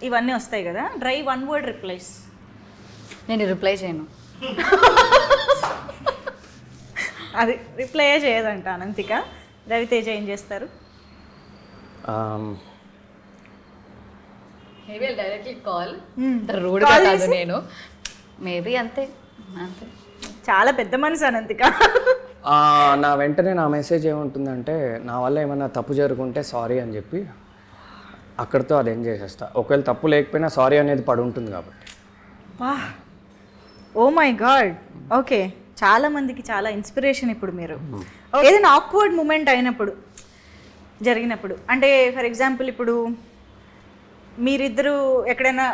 ఇవన్నీ వస్తాయి కదా, డ్రై 1 word రిప్లైస్.
నేను రిప్లై చేయను,
అది రిప్లై చేయదంట అనంతిక. రవితేజ ఏం చేస్తారు?
మేబీ డైరెక్ట్లీ కాల్, రూడ్గా కాదు నేను, మేబీ అంతే అంతే.
చాలా పెద్ద మనసు అనంతిక.
నా వెంటనే నా మెసేజ్ ఏముంటుందంటే, నా వల్ల ఏమైనా తప్పు జరుగుంటే సారీ అని చెప్పి అక్కడితో అది ఏం చేసేస్తా. ఒకవేళ తప్పు లేకపోయినా సారీ అనేది పడి ఉంటుంది కాబట్టి.
Oh my God. ఓకే, చాలా మందికి చాలా ఇన్స్పిరేషన్ ఇప్పుడు మీరు. ఏదైనా ఆక్వర్డ్ మూమెంట్ అయినప్పుడు, జరిగినప్పుడు, అంటే ఫర్ ఎగ్జాంపుల్ ఇప్పుడు మీరిద్దరూ ఎక్కడైనా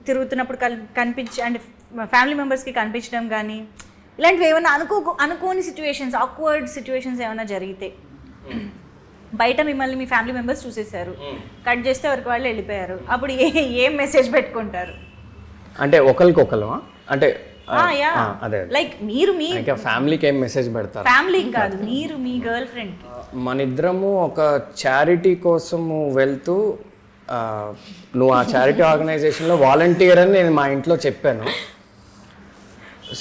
తిరుగుతున్నప్పుడు కనిపించి, అంటే ఫ్యామిలీ మెంబర్స్కి కనిపించడం కానీ ఇలాంటివి ఏమైనా అనుకోని సిచ్యువేషన్స్, ఆక్వర్డ్ సిచ్యువేషన్స్ ఏమైనా జరిగితే, బయట మిమ్మల్ని మీ ఫ్యామిలీ మెంబర్స్ చూసేశారు, కట్ చేస్తే వరకు వాళ్ళు వెళ్ళిపోయారు, అప్పుడు ఏం మెసేజ్ పెట్టుకుంటారు?
అంటే ఒకరికొకరు అంటే
లైక్ మీరు మీ
ఫ్యామిలీకి ఏం మెసేజ్ పెడతారు?
ఫ్యామిలీ కాదు, మీరు మీ గర్ల్ ఫ్రెండ్.
మన ఇద్దరము ఒక చారిటీ కోసము వెళ్తూ, నువ్వు ఆ చారిటీ ఆర్గనైజేషన్లో వాలంటీర్ అని నేను మా ఇంట్లో చెప్పాను.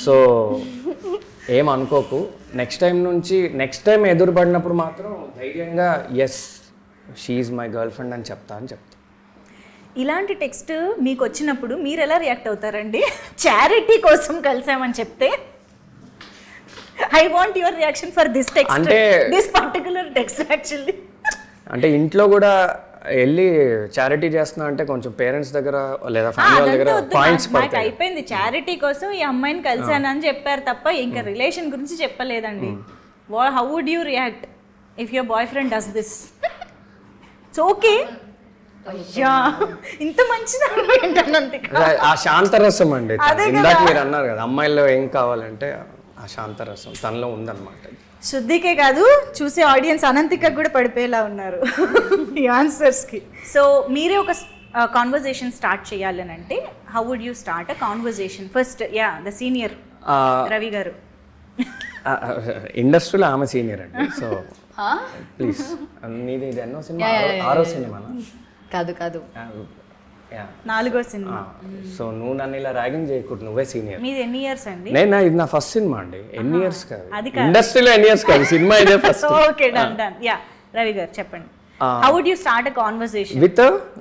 సో ఏం అనుకోకు, నెక్స్ట్ టైం ఎదురుపడినప్పుడు మాత్రం ధైర్యంగా yes she's my girlfriend అని చెప్తా.
ఇలాంటి టెక్స్ట్ మీకు వచ్చినప్పుడు మీరు ఎలా రియాక్ట్ అవుతారండి? చారిటీ కోసం కలిసామని చెప్తే I want your reaction for this text, అంటే దిస్ పర్టికులర్ టెక్స్ట్ యాక్చువల్లీ.
అంటే ఇంట్లో కూడా వెళ్ళి చారిటీ చేస్తున్నా అంటే కొంచెం పేరెంట్స్ దగ్గర లేదా ఫ్యామిలీ దగ్గర పాయింట్స్
పడతాయి. అయిపోయింది, చారిటీ కోసం ఈ అమ్మాయిని కలిసానని చెప్పారు తప్ప ఇంకా రిలేషన్ గురించి చెప్పలేదండి. How would you react if your boyfriend does this? It's okay. అయ్యా ఇంత మంచిది ఏంటన్నంత
ఆ శాంతరసం అండి. ఇందాక మీరు అన్నారు కదా అమ్మాయిల్లో ఏం కావాలంటే ఆ శాంతరసం తనలో ఉందన్నమాట.
శుద్ధికే కాదు, చూసే ఆడియన్స్ అనంతిక కూడా పడిపోయేలా ఉన్నారు ఈ ఆన్సర్స్కి. సో మీరే ఒక కాన్వర్జేషన్ స్టార్ట్ చేయాలని అంటే how would you start a conversation? First the senior Ravi గారు.
ఇండస్ట్రీలో ఆమె సీనియర్ అండి. సో ప్లీజ్, నీది ఇది ఎన్నో సినిమా? 6వ సినిమానా?
కాదు
4వ సినిమా.
సో నువ్వు నన్ను ఇలా ర్యాగింగ్ చేయకూడదు, నువ్వే సీనియర్.
మీది ఎన్ని ఇయర్స్ అండి?
ఇది నా ఫస్ట్ సినిమా అండి. ఎన్ని ఇయర్స్ కాదు, ఇండస్ట్రీలో ఎన్ని ఇయర్స్ కాదు, సినిమా ఇదే first.
Okay done. Yeah Ravi గారు చెప్పండి. How would you start a conversation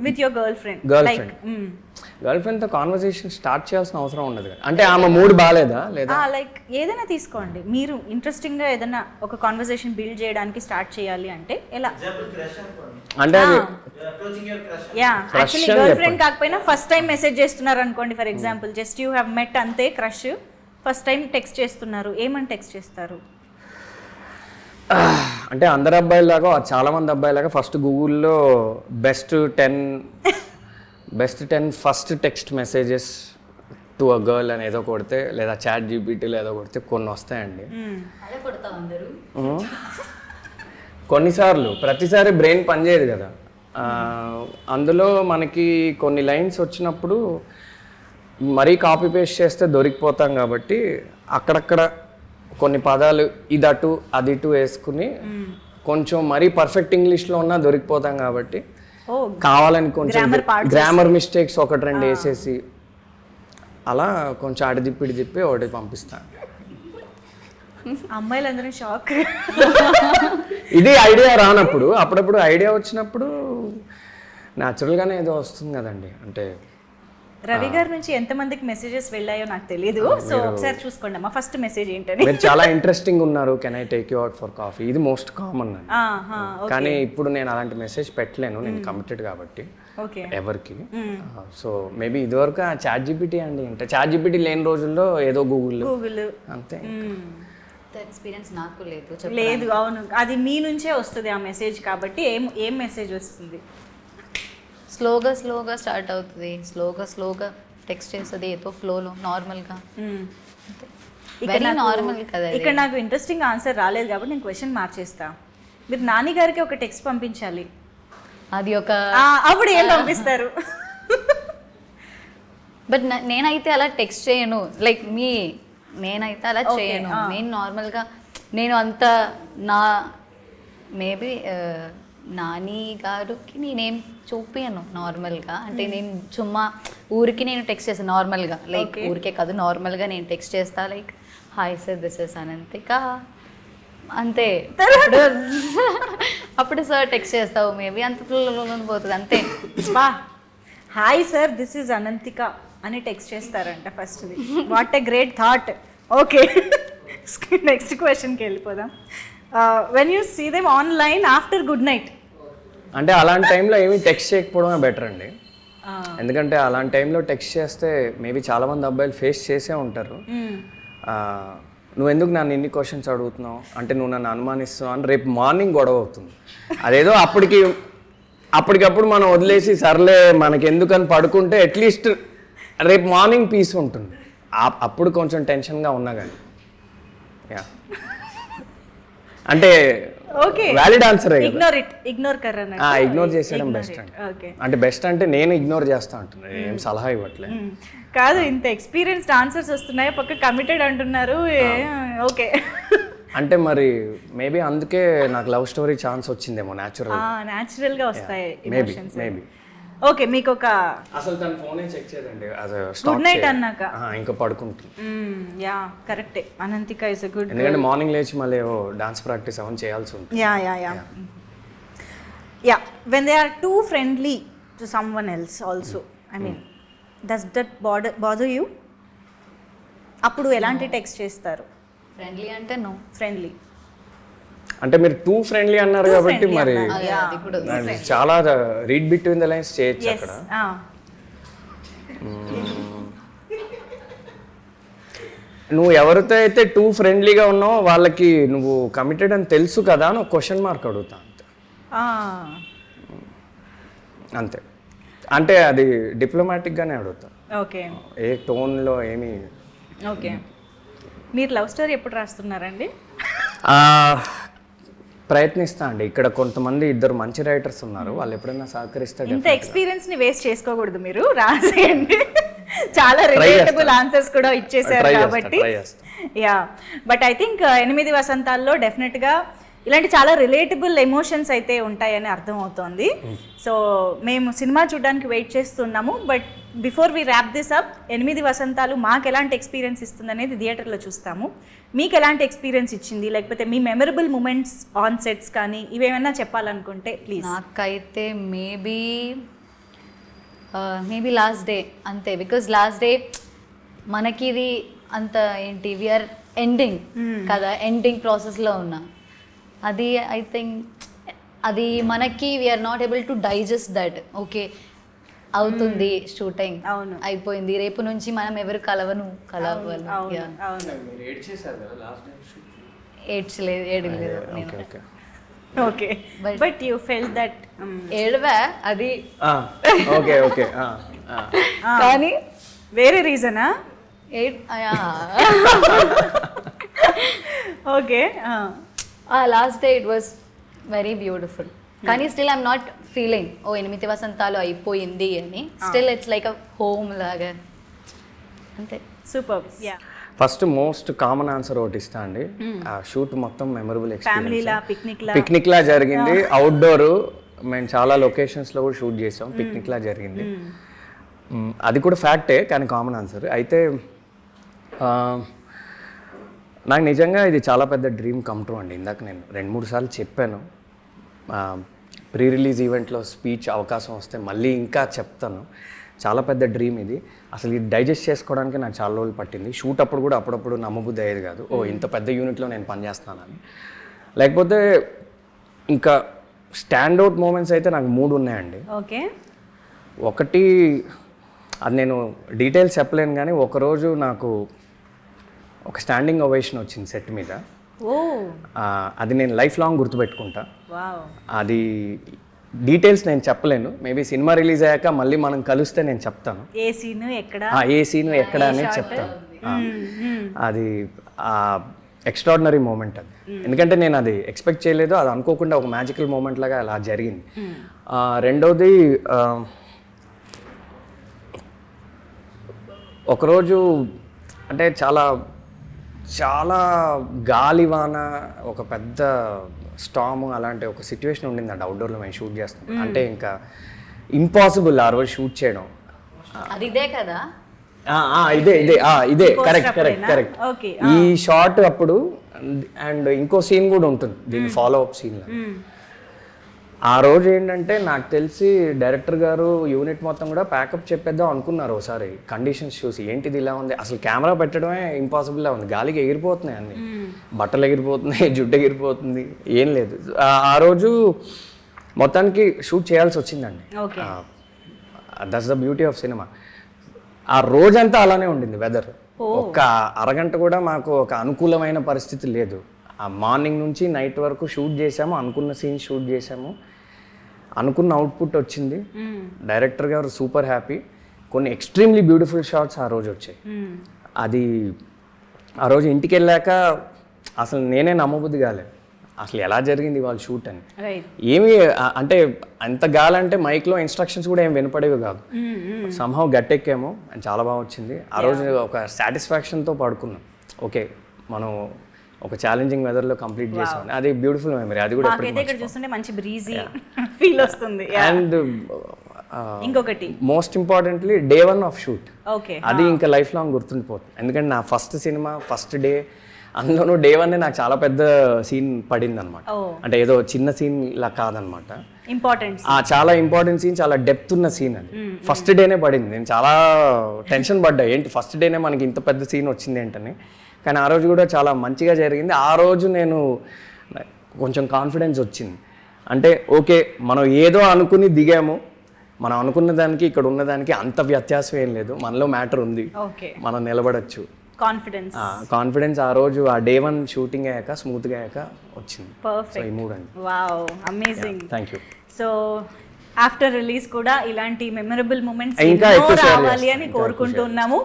with your girlfriend?
Girlfriend తో కాన్వర్సేషన్ స్టార్ట్ చేయాల్సిన అవసరం ఉండదు కదా. అంటే ఆమె మూడ్ బాగాలేదా లేదా?
లైక్ ఏదైనా తీసుకోండి, మీరు ఇంట్రెస్టింగ్ గా ఏదైనా ఒక కాన్వర్సేషన్ బిల్డ్ చేయడానికి స్టార్ట్ చేయాలి అంటే ఎలా?
అంటే
యాక్చువల్లీ గర్ల్ ఫ్రెండ్ కాకపోయినా ఫస్ట్ టైం మెసేజ్ చేస్తున్నారు అనుకోండి, for example just you have met అంతే, క్రష్, ఫస్ట్ టైం టెక్స్ట్ చేస్తున్నారు, ఏమని టెక్స్ట్ చేస్తారు?
అంటే అందరు అబ్బాయిలాగా చాలా మంది అబ్బాయిలాగా ఫస్ట్ గూగుల్లో best 10 first text messages to a girl అని ఏదో కొడితే, లేదా చాట్ జీపీటీలో ఏదో కొడితే కొన్ని వస్తాయండి. కొన్నిసార్లు ప్రతిసారి బ్రెయిన్ పనిచేయదు కదా. అందులో మనకి కొన్ని లైన్స్ వచ్చినప్పుడు మరీ కాపీ పేస్ట్ చేస్తే దొరికిపోతాం కాబట్టి అక్కడక్కడ కొన్ని పదాలు ఇదటు అది ఇటు వేసుకుని కొంచెం మరీ పర్ఫెక్ట్ ఇంగ్లీష్లో ఉన్నా దొరికిపోతాం కాబట్టి కావాలని కొంచెం గ్రామర్ మిస్టేక్స్ 1-2 వేసేసి అలా కొంచెం అడి తిప్పి ఒకటి పంపిస్తాను.
అమ్మాయిలందరూ షాక్.
ఇది ఐడియా రానప్పుడు, అప్పుడప్పుడు ఐడియా వచ్చినప్పుడు న్యాచురల్గానే ఏదో వస్తుంది కదండి. అంటే
రవి గారి నుంచి ఎంతమందికి మెసేజెస్ వెళ్ళాయో నాకు తెలియదు. సో ఒకసారి చూసుకోండి అమ్మా ఫస్ట్ మెసేజ్ ఏంటని.
మీరు చాలా ఇంట్రెస్టింగ్ ఉన్నారు, can I take you out for coffee, ఇది మోస్ట్ కామన్ అండి. కానీ ఇప్పుడు నేను అలాంటి మెసేజ్ పెట్టలేను, నేను కమిటెడ్ కాబట్టి ఎవరికి. సో మేబీ ఇదివరకు చాట్ జీపీటీ అండి, అంటే చాట్ జీపీటీ లేని రోజుల్లో ఏదో గూగుల్ అంతే.
ఎక్స్పీరియన్స్ నాకు
లేదు. అవును, అది మీ నుంచే వస్తుంది ఆ మెసేజ్ కాబట్టి. ఏం మెసేజ్ వస్తుంది?
స్లోగా స్టార్ట్ అవుతుంది, స్లోగా టెక్స్ట్ చేస్తుంది ఏదో ఫ్లోలో నార్మల్గా. నార్మల్ కదా.
ఇక్కడ నాకు ఇంట్రెస్టింగ్ ఆన్సర్ రాలేదు కాబట్టి నేను క్వశ్చన్ మార్చేస్తా. మీరు నాని గారికి ఒక టెక్స్ట్ పంపించాలి,
అది ఒక
అప్పుడు ఏం పంపిస్తారు?
బట్ నేనైతే అలా టెక్స్ట్ చేయను, లైక్ నేనైతే అలా చేయను. నేను నార్మల్గా నేను అంత మేబీ నాని గారికి నేనేం చూపించను నార్మల్గా. అంటే నేను ఊరికి నేను టెక్స్ట్ చేస్తాను నార్మల్గా, లైక్ ఊరికే కాదు నార్మల్గా నేను టెక్స్ట్ చేస్తా, like hi sir this is Ananthika అంతే. అప్పుడు సార్ టెక్స్ట్ చేస్తావు మేబీ అంత పోతుంది అంతే.
Hi sir this is Ananthika అని టెక్స్ట్ చేస్తారంట ఫస్ట్ది. What a great thought. Okay, next క్వశ్చన్కి వెళ్ళిపోదాం. When you see them online after good night,
అంటే అలాంటి టైంలో ఏమీ టెక్స్ట్ చేయకపోవడమే బెటర్ అండి. ఎందుకంటే అలాంటి టైంలో టెక్స్ట్ చేస్తే మేబీ చాలామంది అబ్బాయిలు ఫేస్ చేసే ఉంటారు. నువ్వు ఎందుకు నన్ను ఇన్ని క్వశ్చన్స్ అడుగుతున్నావు, అంటే నువ్వు నన్ను అనుమానిస్తున్నావు అని రేపు మార్నింగ్ గొడవ అవుతుంది. అదేదో అప్పటికప్పుడు మనం వదిలేసి సర్లే మనకి ఎందుకని పడుకుంటే అట్లీస్ట్ రేపు మార్నింగ్ పీస్ ఉంటుంది. అప్పుడు కొంచెం టెన్షన్గా ఉన్నా కానీ అంటే వ్యాలిడ్ ఆన్సర్. ఇగ్నోర్ చేసేయడం బెస్ట్ అండి. అంటే బెస్ట్ అంటే నేను ఇగ్నోర్ చేస్తా అంటున్నాను, ఏం సలహా ఇవ్వట్లేదు
కాదు. ఇంత ఎక్స్పీరియన్స్డ్ ఆన్సర్స్ వస్తున్నాయి, పక్క కమిటెడ్ అంటున్నారు. ఓకే,
అంటే మరి మేబీ అందుకే నాకు లవ్ స్టోరీ ఛాన్స్ వచ్చిందేమో. న్యాచురల్గా
వస్తాయి.
మేబీ
ఓకే మీకు ఒక
అసలు తన ఫోనే చెక్ చేయదండి
గుడ్ నైట్ అన్నాక
ఇంకా పడుకుంటుంది.
యా కరెక్టే, అనంతిక ఇస్ ఎ గుడ్.
ఎందుకంటే మార్నింగ్ లేచి మళ్ళీ డాన్స్ ప్రాక్టీస్ అవన్నీ చేయాల్సి ఉంటుంది.
Yeah yeah yeah yeah when they are too friendly to someone else also, I mean does that bother you? అప్పుడు ఎలాంటి టెక్స్ట్ చేస్తారు?
ఫ్రెండ్లీ అంటే నో,
ఫ్రెండ్లీ
అంటే మీరు టూ ఫ్రెండ్లీ అన్నారు కాబట్టి మరి
అది కూడా
చాలా రీడ్ బిట్వీన్ ద లైన్స్ చేయొచ్చు అక్కడ. నువ్వు ఎవరితో అయితే టూ ఫ్రెండ్లీగా ఉన్నావో వాళ్ళకి నువ్వు కమిటెడ్ అని తెలుసు కదా అని ఒక క్వశ్చన్ మార్క్ అడుగుతా అంతే. అంతే, అంటే అది డిప్లొమాటిక్గానే అడుగుతా.
ఓకే,
ఏ టోన్లో ఏమి.
ఓకే, మీరు లవ్ స్టోరీ ఎప్పుడు రాస్తున్నారండి?
ప్రయత్నిస్తా అండి. ఇక్కడ కొంతమంది ఇద్దరు మంచి రైటర్స్ ఉన్నారు, వాళ్ళు ఎప్పుడైనా సహకరిస్తే.
ఇంత ఎక్స్పీరియన్స్ ని వేస్ట్ చేసుకోకూడదు, మీరు రాసేయండి. చాలా రిలేటబుల్ ఆన్సర్స్ కూడా ఇచ్చేసారు కాబట్టి. యా, బట్ ఐ థింక్ 8 వసంతాల్లో డెఫినెట్ గా ఇలాంటి చాలా రిలేటబుల్ ఎమోషన్స్ అయితే ఉంటాయని అర్థం అవుతోంది. సో మేము సినిమా చూడడానికి వెయిట్ చేస్తున్నాము. But before we wrap this up, 8 Vasantalu మాకు ఎలాంటి ఎక్స్పీరియన్స్ ఇస్తుంది అనేది థియేటర్లో చూస్తాము. మీకు ఎలాంటి ఎక్స్పీరియన్స్ ఇచ్చింది, లేకపోతే మీ మెమరబుల్ మూమెంట్స్ ఆన్ సెట్స్ కానీ ఇవేమైనా చెప్పాలనుకుంటే ప్లీజ్.
నాకైతే మేబీ లాస్ట్ డే అంతే. బికాజ్ లాస్ట్ డే మనకి ఇది అంత ఏంటి, వీఆర్ ఎండింగ్ కదా, ఎండింగ్ ప్రాసెస్లో ఉన్నాం. అది ఐ థింక్ అది మనకి we're not able to digest that. Okay అవుతుంది షూటింగ్,
అవును
అయిపోయింది, రేపు నుంచి మనం ఎవరు కలవను. ఏడ్చలేదు
okay, but you felt that
ఏడవా అది.
ఓకే ఓకే,
కానీ వేరే రీజనా? Okay,
last day it was very beautiful. కానీ స్టిల్ ఐఎమ్ నాట్ ఫీలింగ్ 8 వసంతాలు అయిపోయింది అని. Still it's like a home లాగా అంతే.
Super. Yeah,
first most common answer ఒకటి ఇస్తా అండి. ఆ షూట్ మొత్తం మెమరబుల్
ఎక్స్పీరియన్స్.
పిక్నిక్ లా జరిగింది, అవుట్డోర్. మేము చాలా లొకేషన్స్లో కూడా షూట్ చేసాం, పిక్నిక్ లా జరిగింది. అది కూడా ఫ్యాక్టే, కానీ కామన్ ఆన్సర్. అయితే నాకు నిజంగా ఇది చాలా పెద్ద డ్రీమ్ కమ్ ట్రూ అండి. ఇందాక నేను 2-3 సార్లు చెప్పాను. ప్రీ రిలీజ్ ఈవెంట్లో స్పీచ్ అవకాశం వస్తే మళ్ళీ ఇంకా చెప్తాను. చాలా పెద్ద డ్రీమ్ ఇది. అసలు ఇది డైజెస్ట్ చేసుకోవడానికి నాకు చాలా రోజులు పట్టింది. షూట్ అప్పుడు కూడా అప్పుడప్పుడు నమ్మబుద్ధి అయ్యేది కాదు, ఇంత పెద్ద యూనిట్లో నేను పనిచేస్తున్నానని. లేకపోతే ఇంకా స్టాండ్అవుట్ మూమెంట్స్ అయితే నాకు 3 ఉన్నాయండి.
ఓకే,
ఒకటి అది నేను డీటెయిల్స్ చెప్పలేను, కానీ ఒకరోజు నాకు ఒక స్టాండింగ్ ఓవేషన్ వచ్చింది సెట్ మీద. అది నేను లైఫ్ లాంగ్ గుర్తుపెట్టుకుంటా. అది డీటెయిల్స్ నేను చెప్పలేను, మేబీ సినిమా రిలీజ్ అయ్యాక మళ్ళీ మనం కలిస్తే నేను చెప్తాను ఏ సీను ఎక్కడ అనేది చెప్తాను. అది ఎక్స్ట్రాడినరీ మూమెంట్ అది. ఎందుకంటే నేను అది ఎక్స్పెక్ట్ చేయలేదు, అది అనుకోకుండా ఒక మ్యాజికల్ మూమెంట్ లాగా అలా జరిగింది. రెండోది, ఒకరోజు అంటే చాలా చాలా గాలివాన, ఒక పెద్ద స్టామ్ అలాంటి ఒక సిచ్యువేషన్ ఉండిందండి అవుట్డోర్లో మేము షూట్ చేస్తాం. అంటే ఇంకా ఇంపాసిబుల్ ఆ రోజు షూట్ చేయడం.
ఇదే కదా,
ఇదే కరెక్ట్. ఈ షాట్ అప్పుడు అండ్ ఇంకో సీన్ కూడా ఉంటుంది దీని ఫాలో అప్ సీన్లో. ఆ రోజు ఏంటంటే నాకు తెలిసి డైరెక్టర్ గారు యూనిట్ మొత్తం కూడా ప్యాకప్ చెప్పేద్దాం అనుకున్నారు ఒకసారి. కండిషన్స్ చూసి ఏంటిది ఇలా ఉంది, అసలు కెమెరా పెట్టడమే ఇంపాసిబుల్లా ఉంది, గాలికి ఎగిరిపోతున్నాయి అన్ని, బట్టలు ఎగిరిపోతున్నాయి, జుట్టు ఎగిరిపోతుంది, ఏం లేదు. ఆ రోజు మొత్తానికి షూట్ చేయాల్సి వచ్చిందండి. That's the beauty of cinema. ఆ రోజంతా అలానే ఉండింది వెదర్. ఒక్క అరగంట కూడా మాకు ఒక అనుకూలమైన పరిస్థితి లేదు. ఆ మార్నింగ్ నుంచి నైట్ వరకు షూట్ చేసాము, అనుకున్న సీన్ షూట్ చేసాము, అనుకున్న అవుట్పుట్ వచ్చింది. డైరెక్టర్ గారు సూపర్ హ్యాపీ. కొన్ని ఎక్స్ట్రీమ్లీ బ్యూటిఫుల్ షాట్స్ ఆ రోజు వచ్చాయి. అది ఆ రోజు ఇంటికి వెళ్ళాక అసలు నేనే నమ్మబుద్ధి కాలేదు, అసలు ఎలా జరిగింది వాళ్ళ షూట్ అని. ఏమి అంటే అంత గాలంటే మైక్లో ఇన్స్ట్రక్షన్స్ కూడా ఏం వినపడేవి కాదు. సంహౌ గట్టెక్కేమో అని చాలా బాగా వచ్చింది. ఆ రోజు ఒక సాటిస్ఫాక్షన్తో పడుకున్నాం, ఓకే మనం ఒక ఛాలెంజింగ్ వెదర్లో కంప్లీట్ చేసాం. అది బ్యూటిఫుల్ మెమరీ. అది కూడా
చూస్తుంటే మంచి బ్రీజీ ఫీల్ వస్తుంది.
అండ్
ఇంకొకటి
most importantly day 1 of shoot,
okay
అది ఇంకా లైఫ్ లాంగ్ గుర్తుండిపోతుంది. ఎందుకంటే నా ఫస్ట్ సినిమా ఫస్ట్ డే, అందులోనూ డే 1 నాకు చాలా పెద్ద సీన్ పడింది అనమాట. అంటే ఏదో చిన్న సీన్ ఇలా కాదనమాట,
ఇంపార్టెంట్,
చాలా ఇంపార్టెంట్ సీన్, చాలా డెప్త్ ఉన్న సీన్ అది. ఫస్ట్ డేనే పడింది. నేను చాలా టెన్షన్ పడ్డా, ఏంటి ఫస్ట్ డేనే మనకి ఇంత పెద్ద సీన్ వచ్చింది ఏంటని. కానీ ఆ రోజు కూడా చాలా మంచిగా జరిగింది. ఆ రోజు నేను కొంచెం కాన్ఫిడెన్స్ వచ్చింది. అంటే ఓకే, మనం ఏదో అనుకుని దిగాము, మనం అనుకున్న దానికి ఇక్కడ ఉన్నదానికి అంత వ్యత్యాసం ఏం లేదు, మనలో మ్యాటర్ ఉంది, మనం నిలబడచ్చు, కాన్ఫిడెన్స్ ఆ రోజు ఆ డే 1 షూటింగ్ అయ్యాక స్మూత్గా అయ్యాక వచ్చింది.
పర్ఫెక్ట్,
ఈ మూడ్ అండి.
Wow, amazing.
Thank you.
So after release కూడా ఇలాంటి మెమరబుల్ మూమెంట్స్
ఇంకా ఎక్కువ
రావాలి అని కోరుకుంటున్నాము.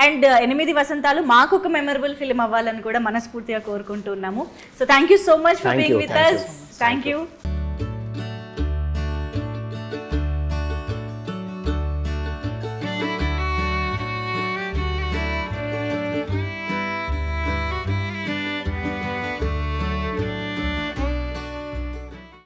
అండ్ 8 వసంతాలు మాకు ఒక మెమరబుల్ ఫిల్మ్ అవ్వాలని కూడా మనస్ఫూర్తిగా కోరుకుంటున్నాము. So thank you so much for being with us. Thank you.